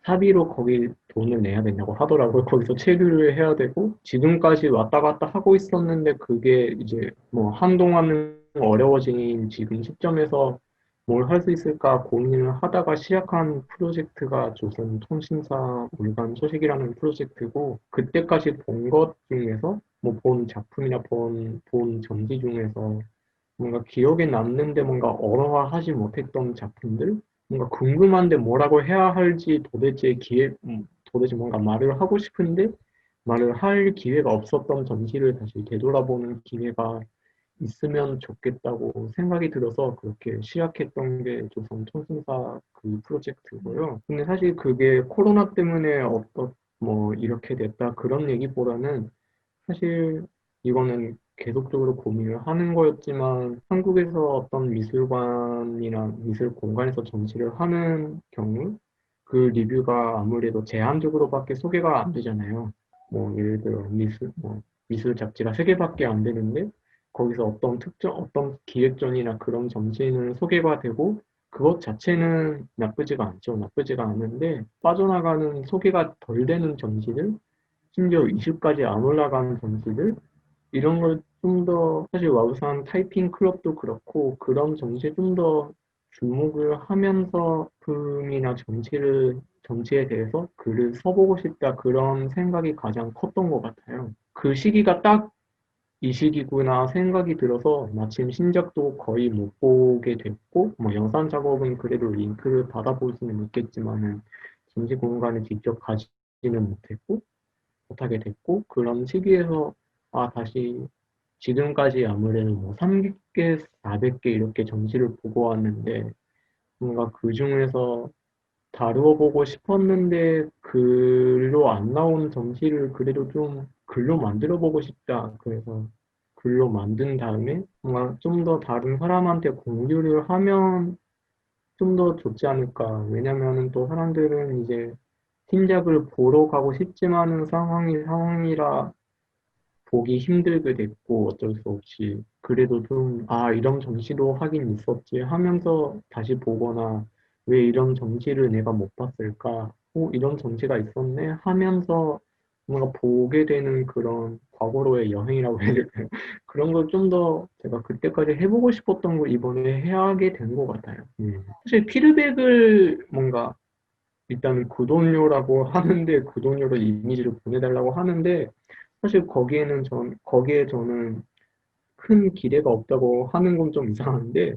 사비로 거기 돈을 내야 된다고 하더라고요. 거기서 체류를 해야 되고, 지금까지 왔다 갔다 하고 있었는데, 그게 이제 뭐 한동안은 어려워진 지금 시점에서 뭘 할 수 있을까 고민을 하다가 시작한 프로젝트가 조선 통신사 물간 소식이라는 프로젝트고, 그때까지 본 것 중에서, 뭐 본 작품이나 본 전지 중에서 뭔가 기억에 남는데 뭔가 언어화하지 못했던 작품들? 뭔가 궁금한데 뭐라고 해야 할지 도대체 뭔가 말을 하고 싶은데 말을 할 기회가 없었던 전시를 다시 되돌아보는 기회가 있으면 좋겠다고 생각이 들어서 그렇게 시작했던 게 조선 통신사 그 프로젝트고요. 근데 사실 그게 코로나 때문에 뭐 이렇게 됐다 그런 얘기보다는 사실 이거는 계속적으로 고민을 하는 거였지만 한국에서 어떤 미술관이나 미술 공간에서 전시를 하는 경우 그 리뷰가 아무래도 제한적으로밖에 소개가 안 되잖아요. 뭐 예를 들어 미술 잡지가 3개밖에 안 되는데 거기서 어떤 기획전이나 그런 전시는 소개가 되고 그것 자체는 나쁘지가 않죠. 나쁘지가 않은데 빠져나가는 소개가 덜 되는 전시들 심지어 이슈까지 안 올라가는 전시들 이런 걸 좀 더 사실 와우산 타이핑 클럽도 그렇고 그런 전시에 좀 더 주목을 하면서 작품이나 전시에 대해서 글을 써보고 싶다 그런 생각이 가장 컸던 것 같아요. 그 시기가 딱 이 시기구나 생각이 들어서 마침 신작도 거의 못 보게 됐고 뭐 영상 작업은 그래도 링크를 받아볼 수는 있겠지만은 전시 공간에 직접 가지는 못하게 됐고 그런 시기에서 다시 지금까지 아무래도 뭐 300개, 400개 이렇게 전시를 보고 왔는데 뭔가 그 중에서 다루어 보고 싶었는데 글로 안 나온 전시를 그래도 좀 글로 만들어 보고 싶다. 그래서 글로 만든 다음에 뭔가 좀 더 다른 사람한테 공유를 하면 좀 더 좋지 않을까. 왜냐면은 또 사람들은 이제 신작을 보러 가고 싶지만은 상황이라 보기 힘들게 됐고 어쩔 수 없이 그래도 좀 이런 전시도 하긴 있었지 하면서 다시 보거나 왜 이런 전시를 내가 못 봤을까? 이런 전시가 있었네 하면서 뭔가 보게 되는 그런 과거로의 여행이라고 해야 될까요? 그런 걸 좀 더 제가 그때까지 해보고 싶었던 걸 이번에 해야 하게 된 것 같아요. 사실 피드백을 뭔가 일단은 구독료라고 하는데 구독료로 이미지를 보내달라고 하는데 사실 거기에 저는 큰 기대가 없다고 하는 건 좀 이상한데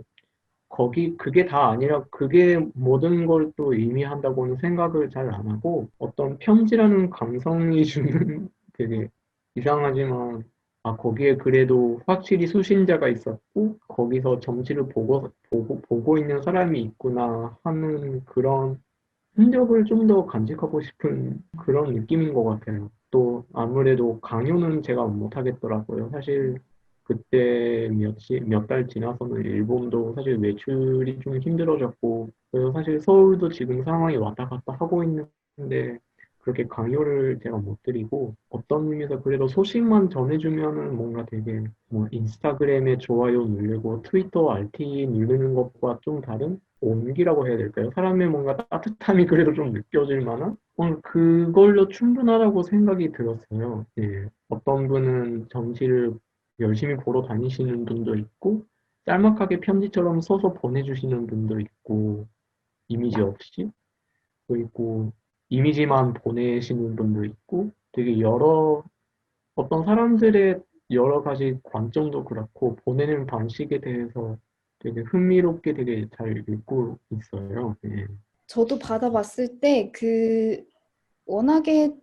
그게 다 아니라 그게 모든 걸 또 의미한다고는 생각을 잘 안 하고 어떤 편지라는 감성이 주는 되게 이상하지만 거기에 그래도 확실히 수신자가 있었고 거기서 점치를 보고 있는 사람이 있구나 하는 그런 흔적을 좀 더 간직하고 싶은 그런 느낌인 것 같아요. 또 아무래도 강요는 제가 못 하겠더라고요. 사실 그때 몇 달 지나서는 일본도 사실 매출이 좀 힘들어졌고, 그래서 사실 서울도 지금 상황이 왔다 갔다 하고 있는데 그렇게 강요를 제가 못 드리고 어떤 의미에서 그래도 소식만 전해주면은 뭔가 되게 뭐 인스타그램에 좋아요 누르고 트위터 RT 누르는 것과 좀 다른 온기라고 해야 될까요? 사람의 뭔가 따뜻함이 그래도 좀 느껴질 만한 그걸로 충분하다고 생각이 들었어요. 예. 어떤 분은 전시를 열심히 보러 다니시는 분도 있고 짤막하게 편지처럼 써서 보내주시는 분도 있고 이미지 없이 또 있고 이미지만 보내시는 분도 있고 되게 어떤 사람들의 여러 가지 관점도 그렇고 보내는 방식에 대해서 되게 흥미롭게 되게 잘 읽고 있어요. 예. 저도 받아봤을 때 워낙에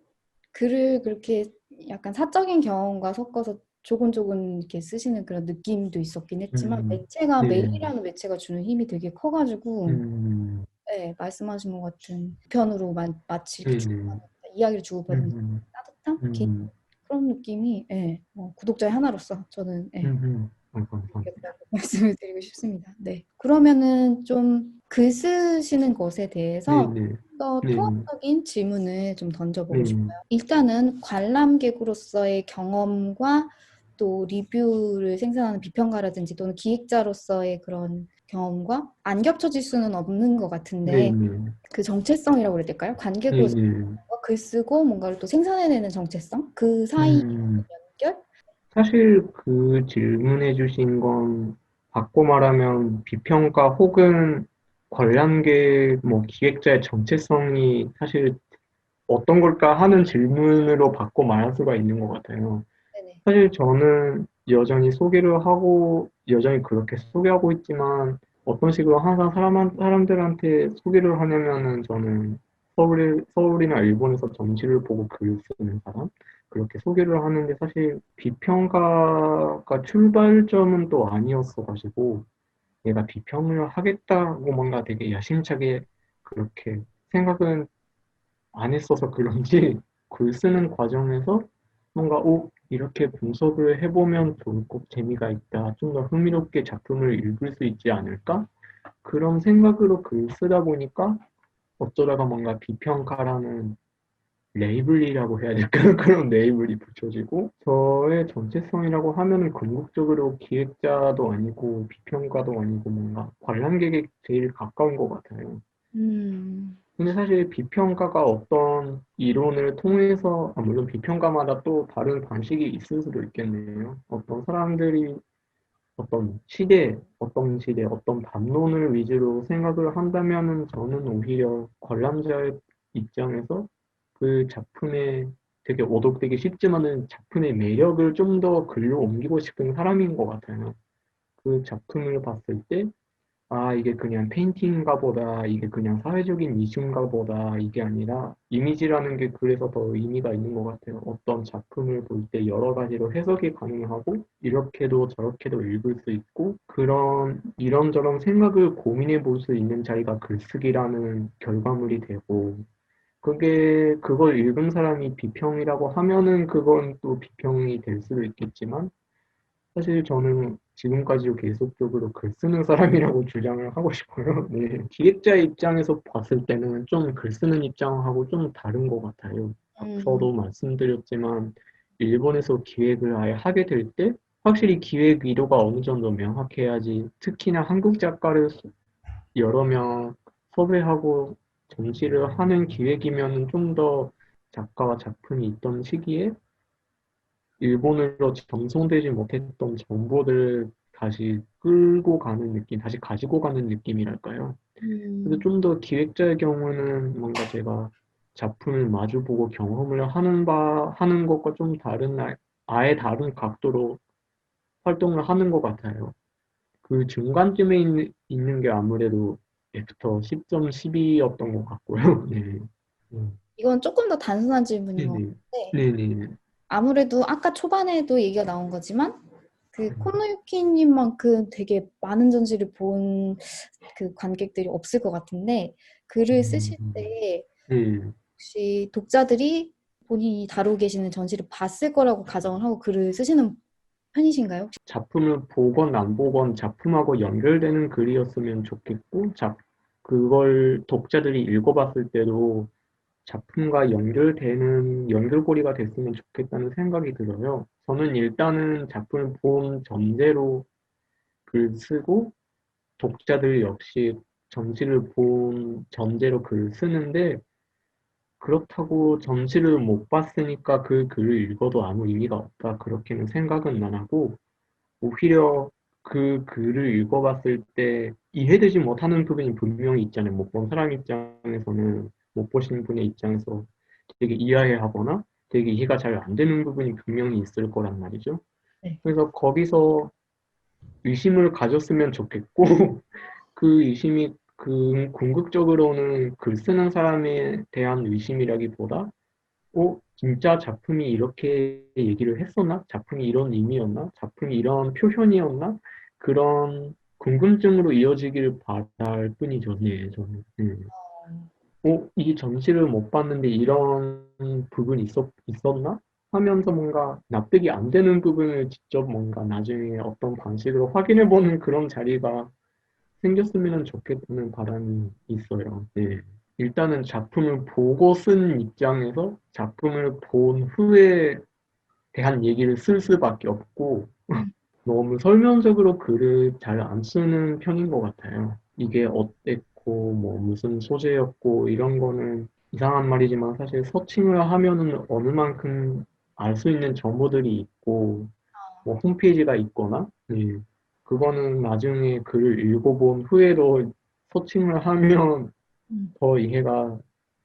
글을 그렇게 약간 사적인 경험과 섞어서 조곤조곤 이렇게 쓰시는 그런 느낌도 있었긴 했지만 매체가 네. 메일이라는 매체가 주는 힘이 되게 커가지고 음, 네, 말씀하신 것 같은 편으로 마치 이렇게 네, 네. 이야기를 주고받는 음, 따뜻함? 음, 그런 느낌이 구독자의 하나로서 저는 감사합니다. 좋겠다고 말씀을 드리고 싶습니다. 네. 그러면은 좀 글 쓰시는 것에 네, 대해서 네, 더 네, 통합적인 질문을 좀 던져보고 네, 싶어요. 일단은 관람객으로서의 경험과 또 리뷰를 생산하는 비평가라든지 또는 기획자로서의 그런 경험과 안 겹쳐질 수는 없는 것 네, 같은데 네, 그 정체성이라고 그래야 될까요? 네, 관객으로서 네. 글 쓰고 뭔가를 또 생산해내는 정체성? 그 사이 음, 연결? 사실 그 질문해 주신 건 바꿔 말하면 비평가 혹은 관람객, 뭐 기획자의 정체성이 사실 어떤 걸까 하는 질문으로 바꿔 말할 수가 있는 것 같아요. 네네. 사실 저는 여전히 소개를 하고, 여전히 그렇게 소개하고 있지만, 어떤 식으로 항상 사람들한테 소개를 하냐면은 저는 서울이나 일본에서 전시를 보고 글을 쓰는 사람? 그렇게 소개를 하는데 사실 비평가가 출발점은 또 아니었어가지고, 얘가 비평을 하겠다고 뭔가 되게 야심차게 그렇게 생각은 안 했어서 그런지 글 쓰는 과정에서 뭔가 이렇게 분석을 해보면 좋을 것, 재미가 있다. 좀 더 흥미롭게 작품을 읽을 수 있지 않을까? 그런 생각으로 글 쓰다 보니까 어쩌다가 뭔가 비평가라는 레이블이라고 해야 될까? 그런 레이블이 붙여지고 저의 정체성이라고 하면은 궁극적으로 기획자도 아니고 비평가도 아니고 뭔가 관람객에 제일 가까운 것 같아요. 음, 근데 사실 비평가가 어떤 이론을 통해서, 물론 비평가마다 또 다른 방식이 있을 수도 있겠네요. 어떤 사람들이 어떤 시대, 어떤 담론을 위주로 생각을 한다면은 저는 오히려 관람자의 입장에서 그 작품의 되게 오독되기 쉽지만은 작품의 매력을 좀 더 글로 옮기고 싶은 사람인 것 같아요. 그 작품을 봤을 때 이게 그냥 페인팅인가 보다, 이게 그냥 사회적인 이슈인가 보다, 이게 아니라 이미지라는 게 그래서 더 의미가 있는 것 같아요. 어떤 작품을 볼 때 여러 가지로 해석이 가능하고, 이렇게도 저렇게도 읽을 수 있고, 그런 이런저런 생각을 고민해 볼 수 있는 자리가 글쓰기라는 결과물이 되고, 그걸 읽은 사람이 비평이라고 하면은 그건 또 비평이 될 수도 있겠지만, 사실 저는 지금까지도 계속적으로 글 쓰는 사람이라고 주장을 하고 싶어요. 네. 기획자의 입장에서 봤을 때는 좀 글 쓰는 입장하고 좀 다른 것 같아요. 음, 앞서도 말씀드렸지만, 일본에서 기획을 아예 하게 될 때, 확실히 기획 의도가 어느 정도 명확해야지, 특히나 한국 작가를 여러 명 섭외하고 전시를 하는 기획이면 좀 더 작가와 작품이 있던 시기에 일본으로 전송되지 못했던 정보들을 다시 끌고 가는 느낌, 다시 가지고 가는 느낌이랄까요? 그래서 음, 좀 더 기획자의 경우는 뭔가 제가 작품을 마주보고 경험을 하는 것과 좀 다른, 아예 다른 각도로 활동을 하는 것 같아요. 그 중간쯤에 있는 게 아무래도 애프터 10.12였던 것 같고요. 네. 이건 조금 더 단순한 질문인 것 네네. 같은데, 네네. 아무래도 아까 초반에도 얘기가 나온 거지만, 그 코노유키님만큼 되게 많은 전시를 본 그 관객들이 없을 것 같은데, 글을 쓰실 음, 때 네. 혹시 독자들이 본인이 다루고 계시는 전시를 봤을 거라고 가정을 하고 글을 쓰시는 편이신가요? 작품을 보건 안 보건 작품하고 연결되는 글이었으면 좋겠고, 그걸 독자들이 읽어봤을 때도 작품과 연결되는 연결고리가 됐으면 좋겠다는 생각이 들어요. 저는 일단은 작품을 본 전제로 글 쓰고, 독자들 역시 전시를 본 전제로 글 쓰는데, 그렇다고 전시를 못 봤으니까 그 글을 읽어도 아무 의미가 없다. 그렇게는 생각은 안 하고, 오히려 그 글을 읽어봤을 때 이해되지 못하는 부분이 분명히 있잖아요. 못 본 사람 입장에서는 못 보신 분의 입장에서 되게 이해하거나 되게 이해가 잘 안 되는 부분이 분명히 있을 거란 말이죠. 네. 그래서 거기서 의심을 가졌으면 좋겠고, 그 의심이 궁극적으로는 글 쓰는 사람에 대한 의심이라기보다 진짜 작품이 이렇게 얘기를 했었나? 작품이 이런 의미였나? 작품이 이런 표현이었나? 그런 궁금증으로 이어지길 바랄 뿐이죠, 네, 저는. 네. 이 전시를 못 봤는데 이런 부분이 있었나? 하면서 뭔가 납득이 안 되는 부분을 직접 뭔가 나중에 어떤 방식으로 확인해보는 그런 자리가 생겼으면 좋겠다는 바람이 있어요. 네. 일단은 작품을 보고 쓴 입장에서 작품을 본 후에 대한 얘기를 쓸 수밖에 없고 너무 설명적으로 글을 잘 안 쓰는 편인 것 같아요. 이게 어땠고 뭐 무슨 소재였고 이런 거는 이상한 말이지만 사실 서칭을 하면은 어느 만큼 알 수 있는 정보들이 있고 뭐 홈페이지가 있거나 네. 그거는 나중에 글을 읽어본 후에도 서칭을 하면 음. 더 이해가,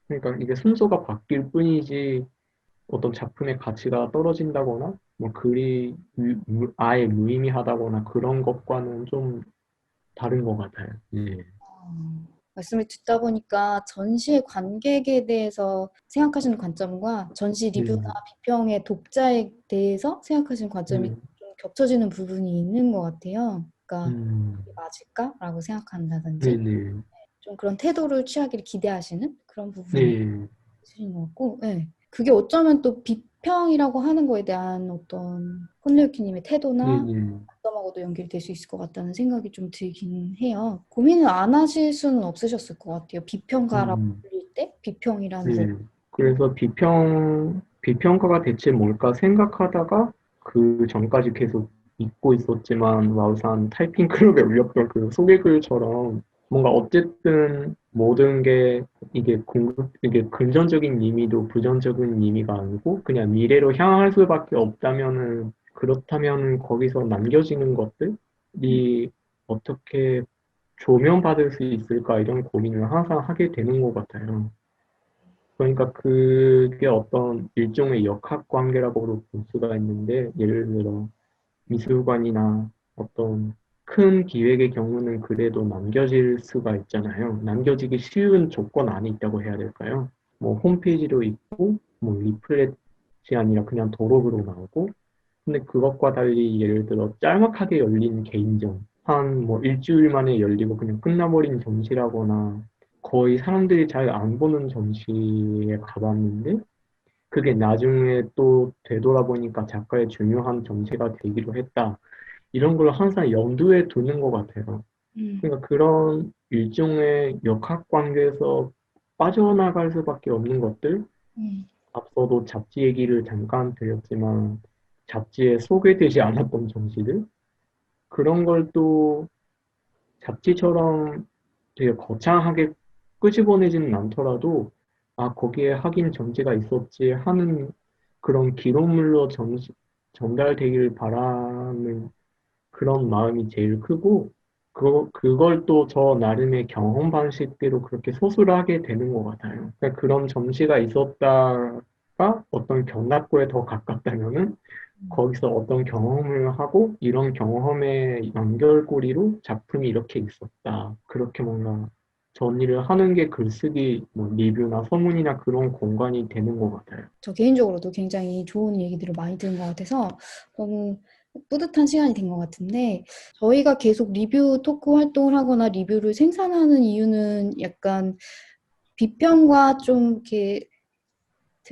그러니까 이게 순서가 바뀔 뿐이지 어떤 작품의 가치가 떨어진다거나 뭐 글이 아예 무의미하다거나 그런 것과는 좀 다른 것 같아요. 예. 말씀을 듣다 보니까 전시의 관객에 대해서 생각하시는 관점과 전시 리뷰나 네. 비평의 독자에 대해서 생각하시는 관점이 네. 좀 겹쳐지는 부분이 있는 것 같아요. 그러니까 음. 이게 맞을까라고 생각한다든지 네네. 좀 그런 태도를 취하기를 기대하시는 그런 부분이 네. 있으신 것 같고, 네. 그게 어쩌면 또 비평이라고 하는 거에 대한 어떤 콘레우키님의 태도나 네네. 관점하고도 연결될 수 있을 것 같다는 생각이 좀 들긴 해요. 고민을 안 하실 수는 없으셨을 것 같아요. 비평가라고 음. 불릴 때 비평이란 뭐 네. 그래서 비평가가 대체 뭘까 생각하다가 그 전까지 계속 잊고 있었지만 와우산 타이핑 클럽에 올렸던 그 소개글처럼 뭔가 어쨌든 모든 게 이게 금전적인 의미도 부정적인 의미가 아니고 그냥 미래로 향할 수밖에 없다면은 그렇다면 거기서 남겨지는 것들이 어떻게 조명받을 수 있을까 이런 고민을 항상 하게 되는 것 같아요. 그러니까 그게 어떤 일종의 역학 관계라고도 볼 수가 있는데, 예를 들어 미술관이나 어떤 큰 기획의 경우는 그래도 남겨질 수가 있잖아요. 남겨지기 쉬운 조건 안에 있다고 해야 될까요? 뭐 홈페이지로 있고, 뭐 리플렛이 아니라 그냥 도록으로 나오고, 근데 그것과 달리 예를 들어 짤막하게 열린 개인전, 한 뭐 일주일 만에 열리고 그냥 끝나버린 전시라거나 거의 사람들이 잘 안 보는 전시에 가봤는데 그게 나중에 또 되돌아보니까 작가의 중요한 전시가 되기도 했다. 이런 걸 항상 염두에 두는 것 같아요. 음, 그러니까 그런 일종의 역학 관계에서 빠져나갈 수밖에 없는 것들, 음, 앞서도 잡지 얘기를 잠깐 드렸지만 잡지에 소개되지 않았던 전시들 그런 걸 또 잡지처럼 되게 거창하게 끄집어내지는 않더라도 아 거기에 확인 전지가 있었지 하는 그런 기록물로 전달되길 바라는 그런 마음이 제일 크고 그걸 또 저 나름의 경험 방식대로 그렇게 소술하게 되는 것 같아요. 그러니까 그런 점시가 있었다가 어떤 견학구에 더 가깝다면은 거기서 어떤 경험을 하고 이런 경험의 연결고리로 작품이 이렇게 있었다. 그렇게 뭔가 정리를 하는 게 글쓰기, 뭐 리뷰나 서문이나 그런 공간이 되는 것 같아요. 저 개인적으로도 굉장히 좋은 얘기들을 많이 들은 것 같아서 너무 뿌듯한 시간이 된 것 같은데 저희가 계속 리뷰 토크 활동을 하거나 리뷰를 생산하는 이유는 약간 비평과 좀 이렇게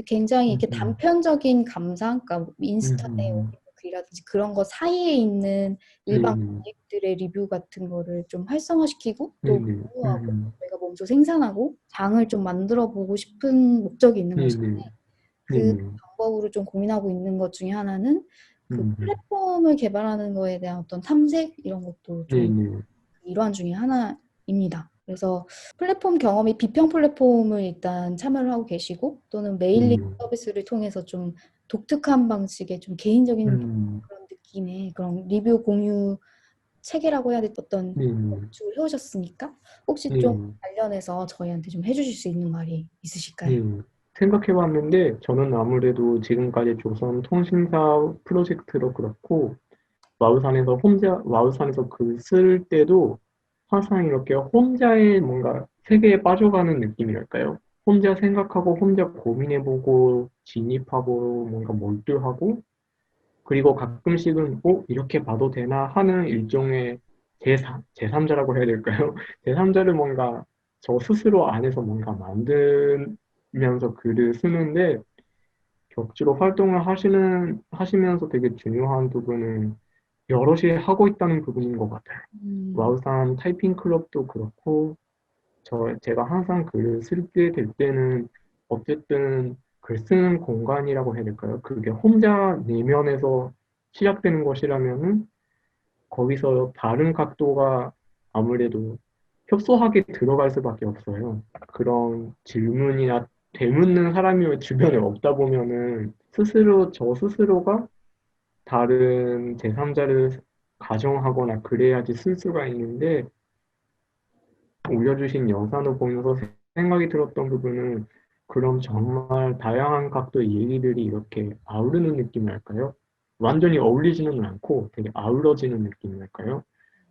굉장히 이렇게 음, 단편적인 감상, 그러니까 뭐 인스타 내용 음, 글이라든지 그런 거 사이에 있는 일반 음, 관객들의 리뷰 같은 거를 좀 활성화시키고 또 네네, 공유하고 저희가 몸소 생산하고 장을 좀 만들어 보고 싶은 목적이 있는 것인데 네네, 그 네네, 방법으로 좀 고민하고 있는 것 중에 하나는 그 음, 플랫폼을 개발하는 거에 대한 어떤 탐색 이런 것도 좀 네네, 일환 중에 하나입니다. 그래서 플랫폼 경험이 비평 플랫폼을 일단 참여를 하고 계시고 또는 메일링 네네, 서비스를 통해서 좀 독특한 방식의 좀 개인적인 음, 그런 느낌의 그런 리뷰 공유 체계라고 해야 될 어떤 네네, 구축을 해오셨으니까 혹시 좀 네네. 관련해서 저희한테 좀 해주실 수 있는 말이 있으실까요? 네, 생각해봤는데 저는 아무래도 지금까지 조선 통신사 프로젝트도 그렇고 와우산에서 글 쓸 때도 항상 이렇게 혼자의 뭔가 세계에 빠져가는 느낌이랄까요? 혼자 생각하고 혼자 고민해보고 진입하고 뭔가 몰두하고 그리고 가끔씩은 이렇게 봐도 되나 하는 일종의 제3자라고 해야 될까요? 제3자를 뭔가 저 스스로 안에서 뭔가 만들면서 글을 쓰는데 격주로 활동을 하시면서 되게 중요한 부분은 여럿이 하고 있다는 부분인 것 같아요. 음, 와우산 타이핑 클럽도 그렇고 제가 항상 글을 쓸 때 될 때는 어쨌든 글 쓰는 공간이라고 해야 될까요? 그게 혼자 내면에서 시작되는 것이라면은 거기서 다른 각도가 아무래도 협소하게 들어갈 수밖에 없어요. 그런 질문이나 되묻는 사람이 주변에 없다 보면은 저 스스로가 다른 제3자를 가정하거나 그래야지 쓸 수가 있는데 올려주신 영상을 보면서 생각이 들었던 부분은 그럼 정말 다양한 각도의 얘기들이 이렇게 아우르는 느낌이랄까요? 완전히 어울리지는 않고 되게 아우러지는 느낌이랄까요?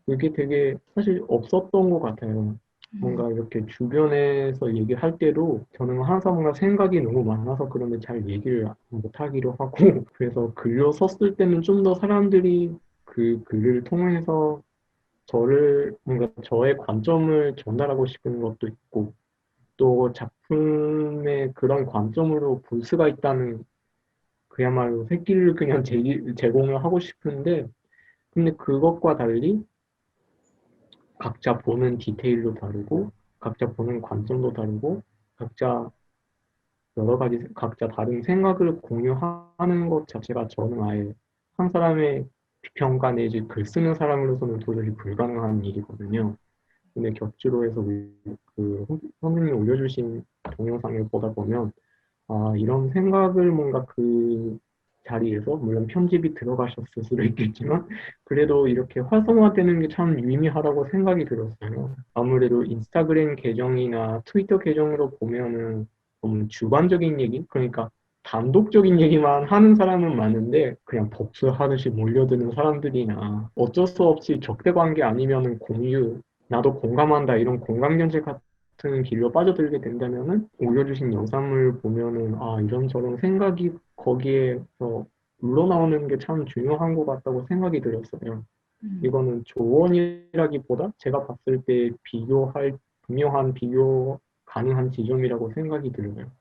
그게 되게 사실 없었던 것 같아요. 뭔가 이렇게 주변에서 얘기할 때도 저는 항상 뭔가 생각이 너무 많아서 그런데 잘 얘기를 못하기도 하고 그래서 글로 썼을 때는 좀 더 사람들이 그 글을 통해서 저를 뭔가 저의 관점을 전달하고 싶은 것도 있고 또 작품의 그런 관점으로 볼 수가 있다는 그야말로 새끼를 그냥 제공을 하고 싶은데 근데 그것과 달리 각자 보는 디테일도 다르고 각자 보는 관점도 다르고 각자 여러 가지 각자 다른 생각을 공유하는 것 자체가 저는 아예 한 사람의 비평가 내지 글 쓰는 사람으로서는 도저히 불가능한 일이거든요. 근데 격주로 해서 그 선생님이 올려주신 동영상을 보다 보면 아 이런 생각을 뭔가 그 자리에서 물론 편집이 들어가셨을 수도 있겠지만 그래도 이렇게 활성화되는 게 참 유의미하다고 생각이 들었어요. 아무래도 인스타그램 계정이나 트위터 계정으로 보면은 좀 주관적인 얘기 그러니까 단독적인 얘기만 하는 사람은 많은데 그냥 복수하듯이 몰려드는 사람들이나 어쩔 수 없이 적대관계 아니면은 공유 나도 공감한다 이런 공감경제 같은 길로 빠져들게 된다면은 올려주신 영상을 보면은 아 이런저런 생각이 거기에서 우러나오는 게 참 중요한 것 같다고 생각이 들었어요. 이거는 조언이라기보다 제가 봤을 때 비교할 분명한 비교 가능한 지점이라고 생각이 들어요.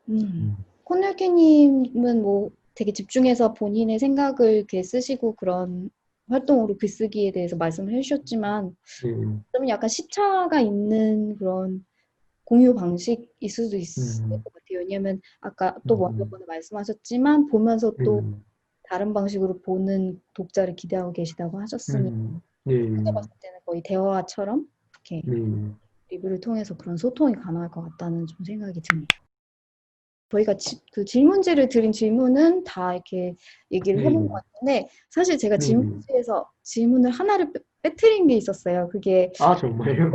음. 콘넬케님은 뭐 되게 집중해서 본인의 생각을 이렇게 쓰시고 그런 활동으로 글쓰기에 대해서 말씀을 해주셨지만 네. 좀 약간 시차가 있는 그런 공유 방식일 수도 있을 것 음. 같아요. 왜냐면 아까 또 먼저 음. 번에 말씀하셨지만 보면서 또 음. 다른 방식으로 보는 독자를 기대하고 계시다고 하셨으니 네. 크게 봤을 때는 거의 대화처럼 이렇게 네. 리뷰를 통해서 그런 소통이 가능할 것 같다는 좀 생각이 듭니다. 저희가 그 질문지를 드린 질문은 다 이렇게 얘기를 네. 해본 것 같은데 사실 제가 네. 질문지에서 질문을 하나를 빼뜨린 게 있었어요. 그게 아 정말요?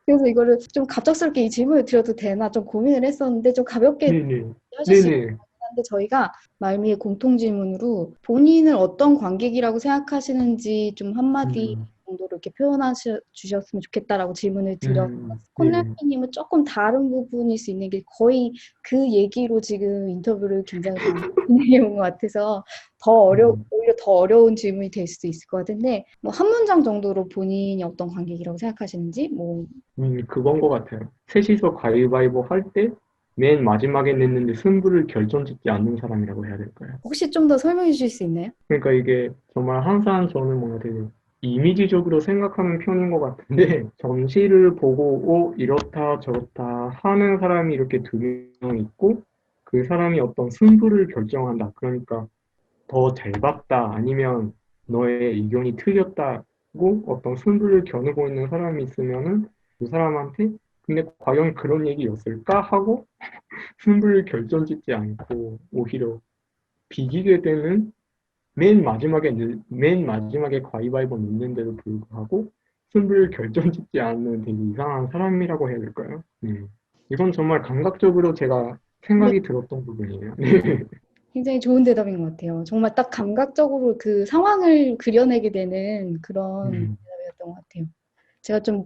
그래서 이거를 좀 갑작스럽게 이 질문을 드려도 되나 좀 고민을 했었는데 좀 가볍게 네네. 하실 수 네네. 있는데 저희가 말미의 공통 질문으로 본인은 어떤 관객이라고 생각하시는지 좀 한마디 음. 정도로 이렇게 주셨으면 좋겠다라고 질문을 드렸어요. 네네. 콘넬님은 조금 다른 부분일 수 있는 게 거의 그 얘기로 지금 인터뷰를 굉장히 많이 진행해온 것 같아서 음. 오히려 더 어려운 질문이 될 수도 있을 것 같은데 뭐 한 문장 정도로 본인이 어떤 관객이라고 생각하시는지 뭐 그건 것 같아요. 셋이서 가위바위보 할 때 맨 마지막에 냈는데 승부를 결정짓지 않는 사람이라고 해야 될까요? 혹시 좀 더 설명해 주실 수 있나요? 그러니까 이게 정말 항상 저는 뭔가 되게 이미지적으로 생각하는 편인 것 같은데 전시를 보고 이렇다 저렇다 하는 사람이 이렇게 두 명 있고 그 사람이 어떤 승부를 결정한다. 그러니까 더 잘 봤다 아니면 너의 의견이 틀렸다고 어떤 승부를 겨누고 있는 사람이 있으면은 그 사람한테 근데 과연 그런 얘기였을까 하고 승부를 결정짓지 않고 오히려 비기게 되는 맨 마지막에 가위바위보 넣는데도 불구하고 승부를 결정짓지 않는 되게 이상한 사람이라고 해야 될까요? 이건 정말 감각적으로 제가 네, 생각이 들었던 부분이에요. 네. 굉장히 좋은 대답인 것 같아요. 정말 딱 감각적으로 그 상황을 그려내게 되는 그런 음, 대답이었던 것 같아요. 제가 좀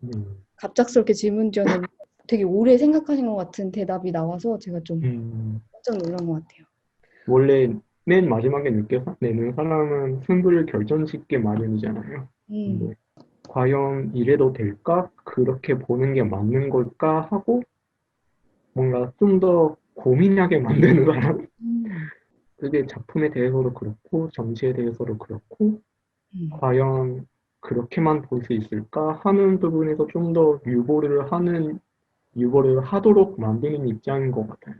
음, 갑작스럽게 질문 드렸는데 되게 오래 생각하신 것 같은 대답이 나와서 제가 좀 음. 깜짝 놀란 것 같아요. 원래 맨 마지막에 내는 사람은 승부를 결정짓게 마련이잖아요. 음, 근데 과연 이래도 될까? 그렇게 보는 게 맞는 걸까? 하고 뭔가 좀 더 고민하게 만드는 사람? 음, 그게 작품에 대해서도 그렇고 전시에 대해서도 그렇고 음. 과연 그렇게만 볼 수 있을까 하는 부분에서 좀 더 유보를 하도록 만드는 입장인 것 같아요.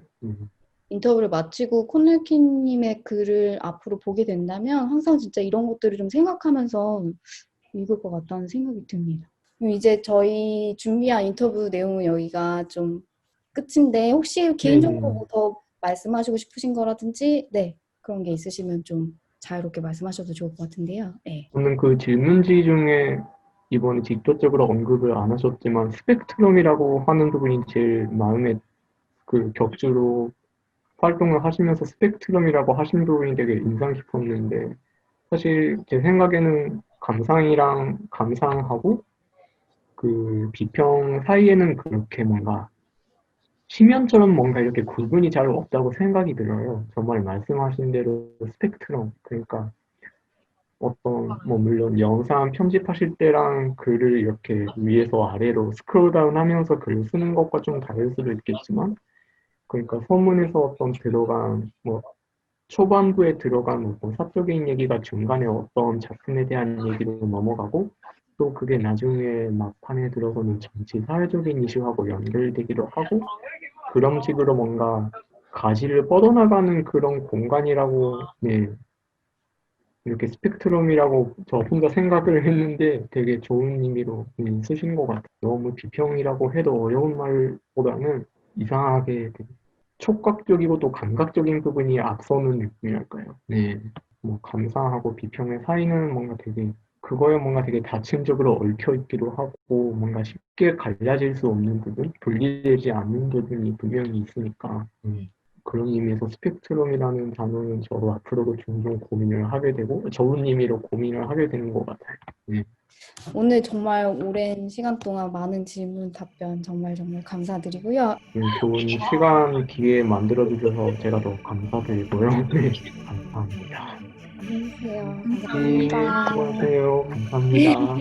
인터뷰를 마치고 콘넬키님의 글을 앞으로 보게 된다면 항상 진짜 이런 것들을 좀 생각하면서 읽을 것 같다는 생각이 듭니다. 그럼 이제 저희 준비한 인터뷰 내용은 여기가 좀 끝인데 혹시 개인적으로 네네. 뭐 더 말씀하시고 싶으신 거라든지 네 그런 게 있으시면 좀 자유롭게 말씀하셔도 좋을 것 같은데요. 네. 저는 그 질문지 중에 이번에 직접적으로 언급을 안 하셨지만 스펙트럼이라고 하는 부분이 제일 마음에 그 격주로 활동을 하시면서 스펙트럼이라고 하신 부분이 되게 인상 깊었는데 사실 제 생각에는 감상하고 그 비평 사이에는 그렇게 뭔가 심연처럼 뭔가 이렇게 구분이 잘 없다고 생각이 들어요. 정말 말씀하신 대로 스펙트럼 그러니까 어떤 뭐 물론 영상 편집하실 때랑 글을 이렇게 위에서 아래로 스크롤 다운 하면서 글을 쓰는 것과 좀 다를 수도 있겠지만 그러니까 서문에서 어떤 들어간 뭐 초반부에 들어간 어떤 사적인 얘기가 중간에 어떤 작품에 대한 얘기로 넘어가고 또 그게 나중에 막판에 들어서는 정치 사회적인 이슈하고 연결되기도 하고 그런 식으로 뭔가 가시를 뻗어나가는 그런 공간이라고 네, 이렇게 스펙트럼이라고 저 혼자 생각을 했는데 되게 좋은 의미로 쓰신 것 같아요. 너무 비평이라고 해도 어려운 말보다는 이상하게 되게 촉각적이고 또 감각적인 부분이 앞서는 느낌이랄까요. 네. 뭐 감상하고 비평의 사이는 뭔가 되게 그거에 뭔가 되게 다층적으로 얽혀 있기도 하고 뭔가 쉽게 갈라질 수 없는 부분, 분리되지 않는 부분이 분명히 있으니까 그런 의미에서 스펙트럼이라는 단어는 저도 앞으로도 종종 고민을 하게 되고 좋은 의미로 고민을 하게 되는 것 같아요. 네. 오늘 정말 오랜 시간 동안 많은 질문, 답변 정말 감사드리고요. 좋은 시간, 기회 만들어주셔서 제가 더 감사드리고요. 네, 감사합니다. 안녕히 계세요. 네, 감사합니다. 수고하세요. 감사합니다.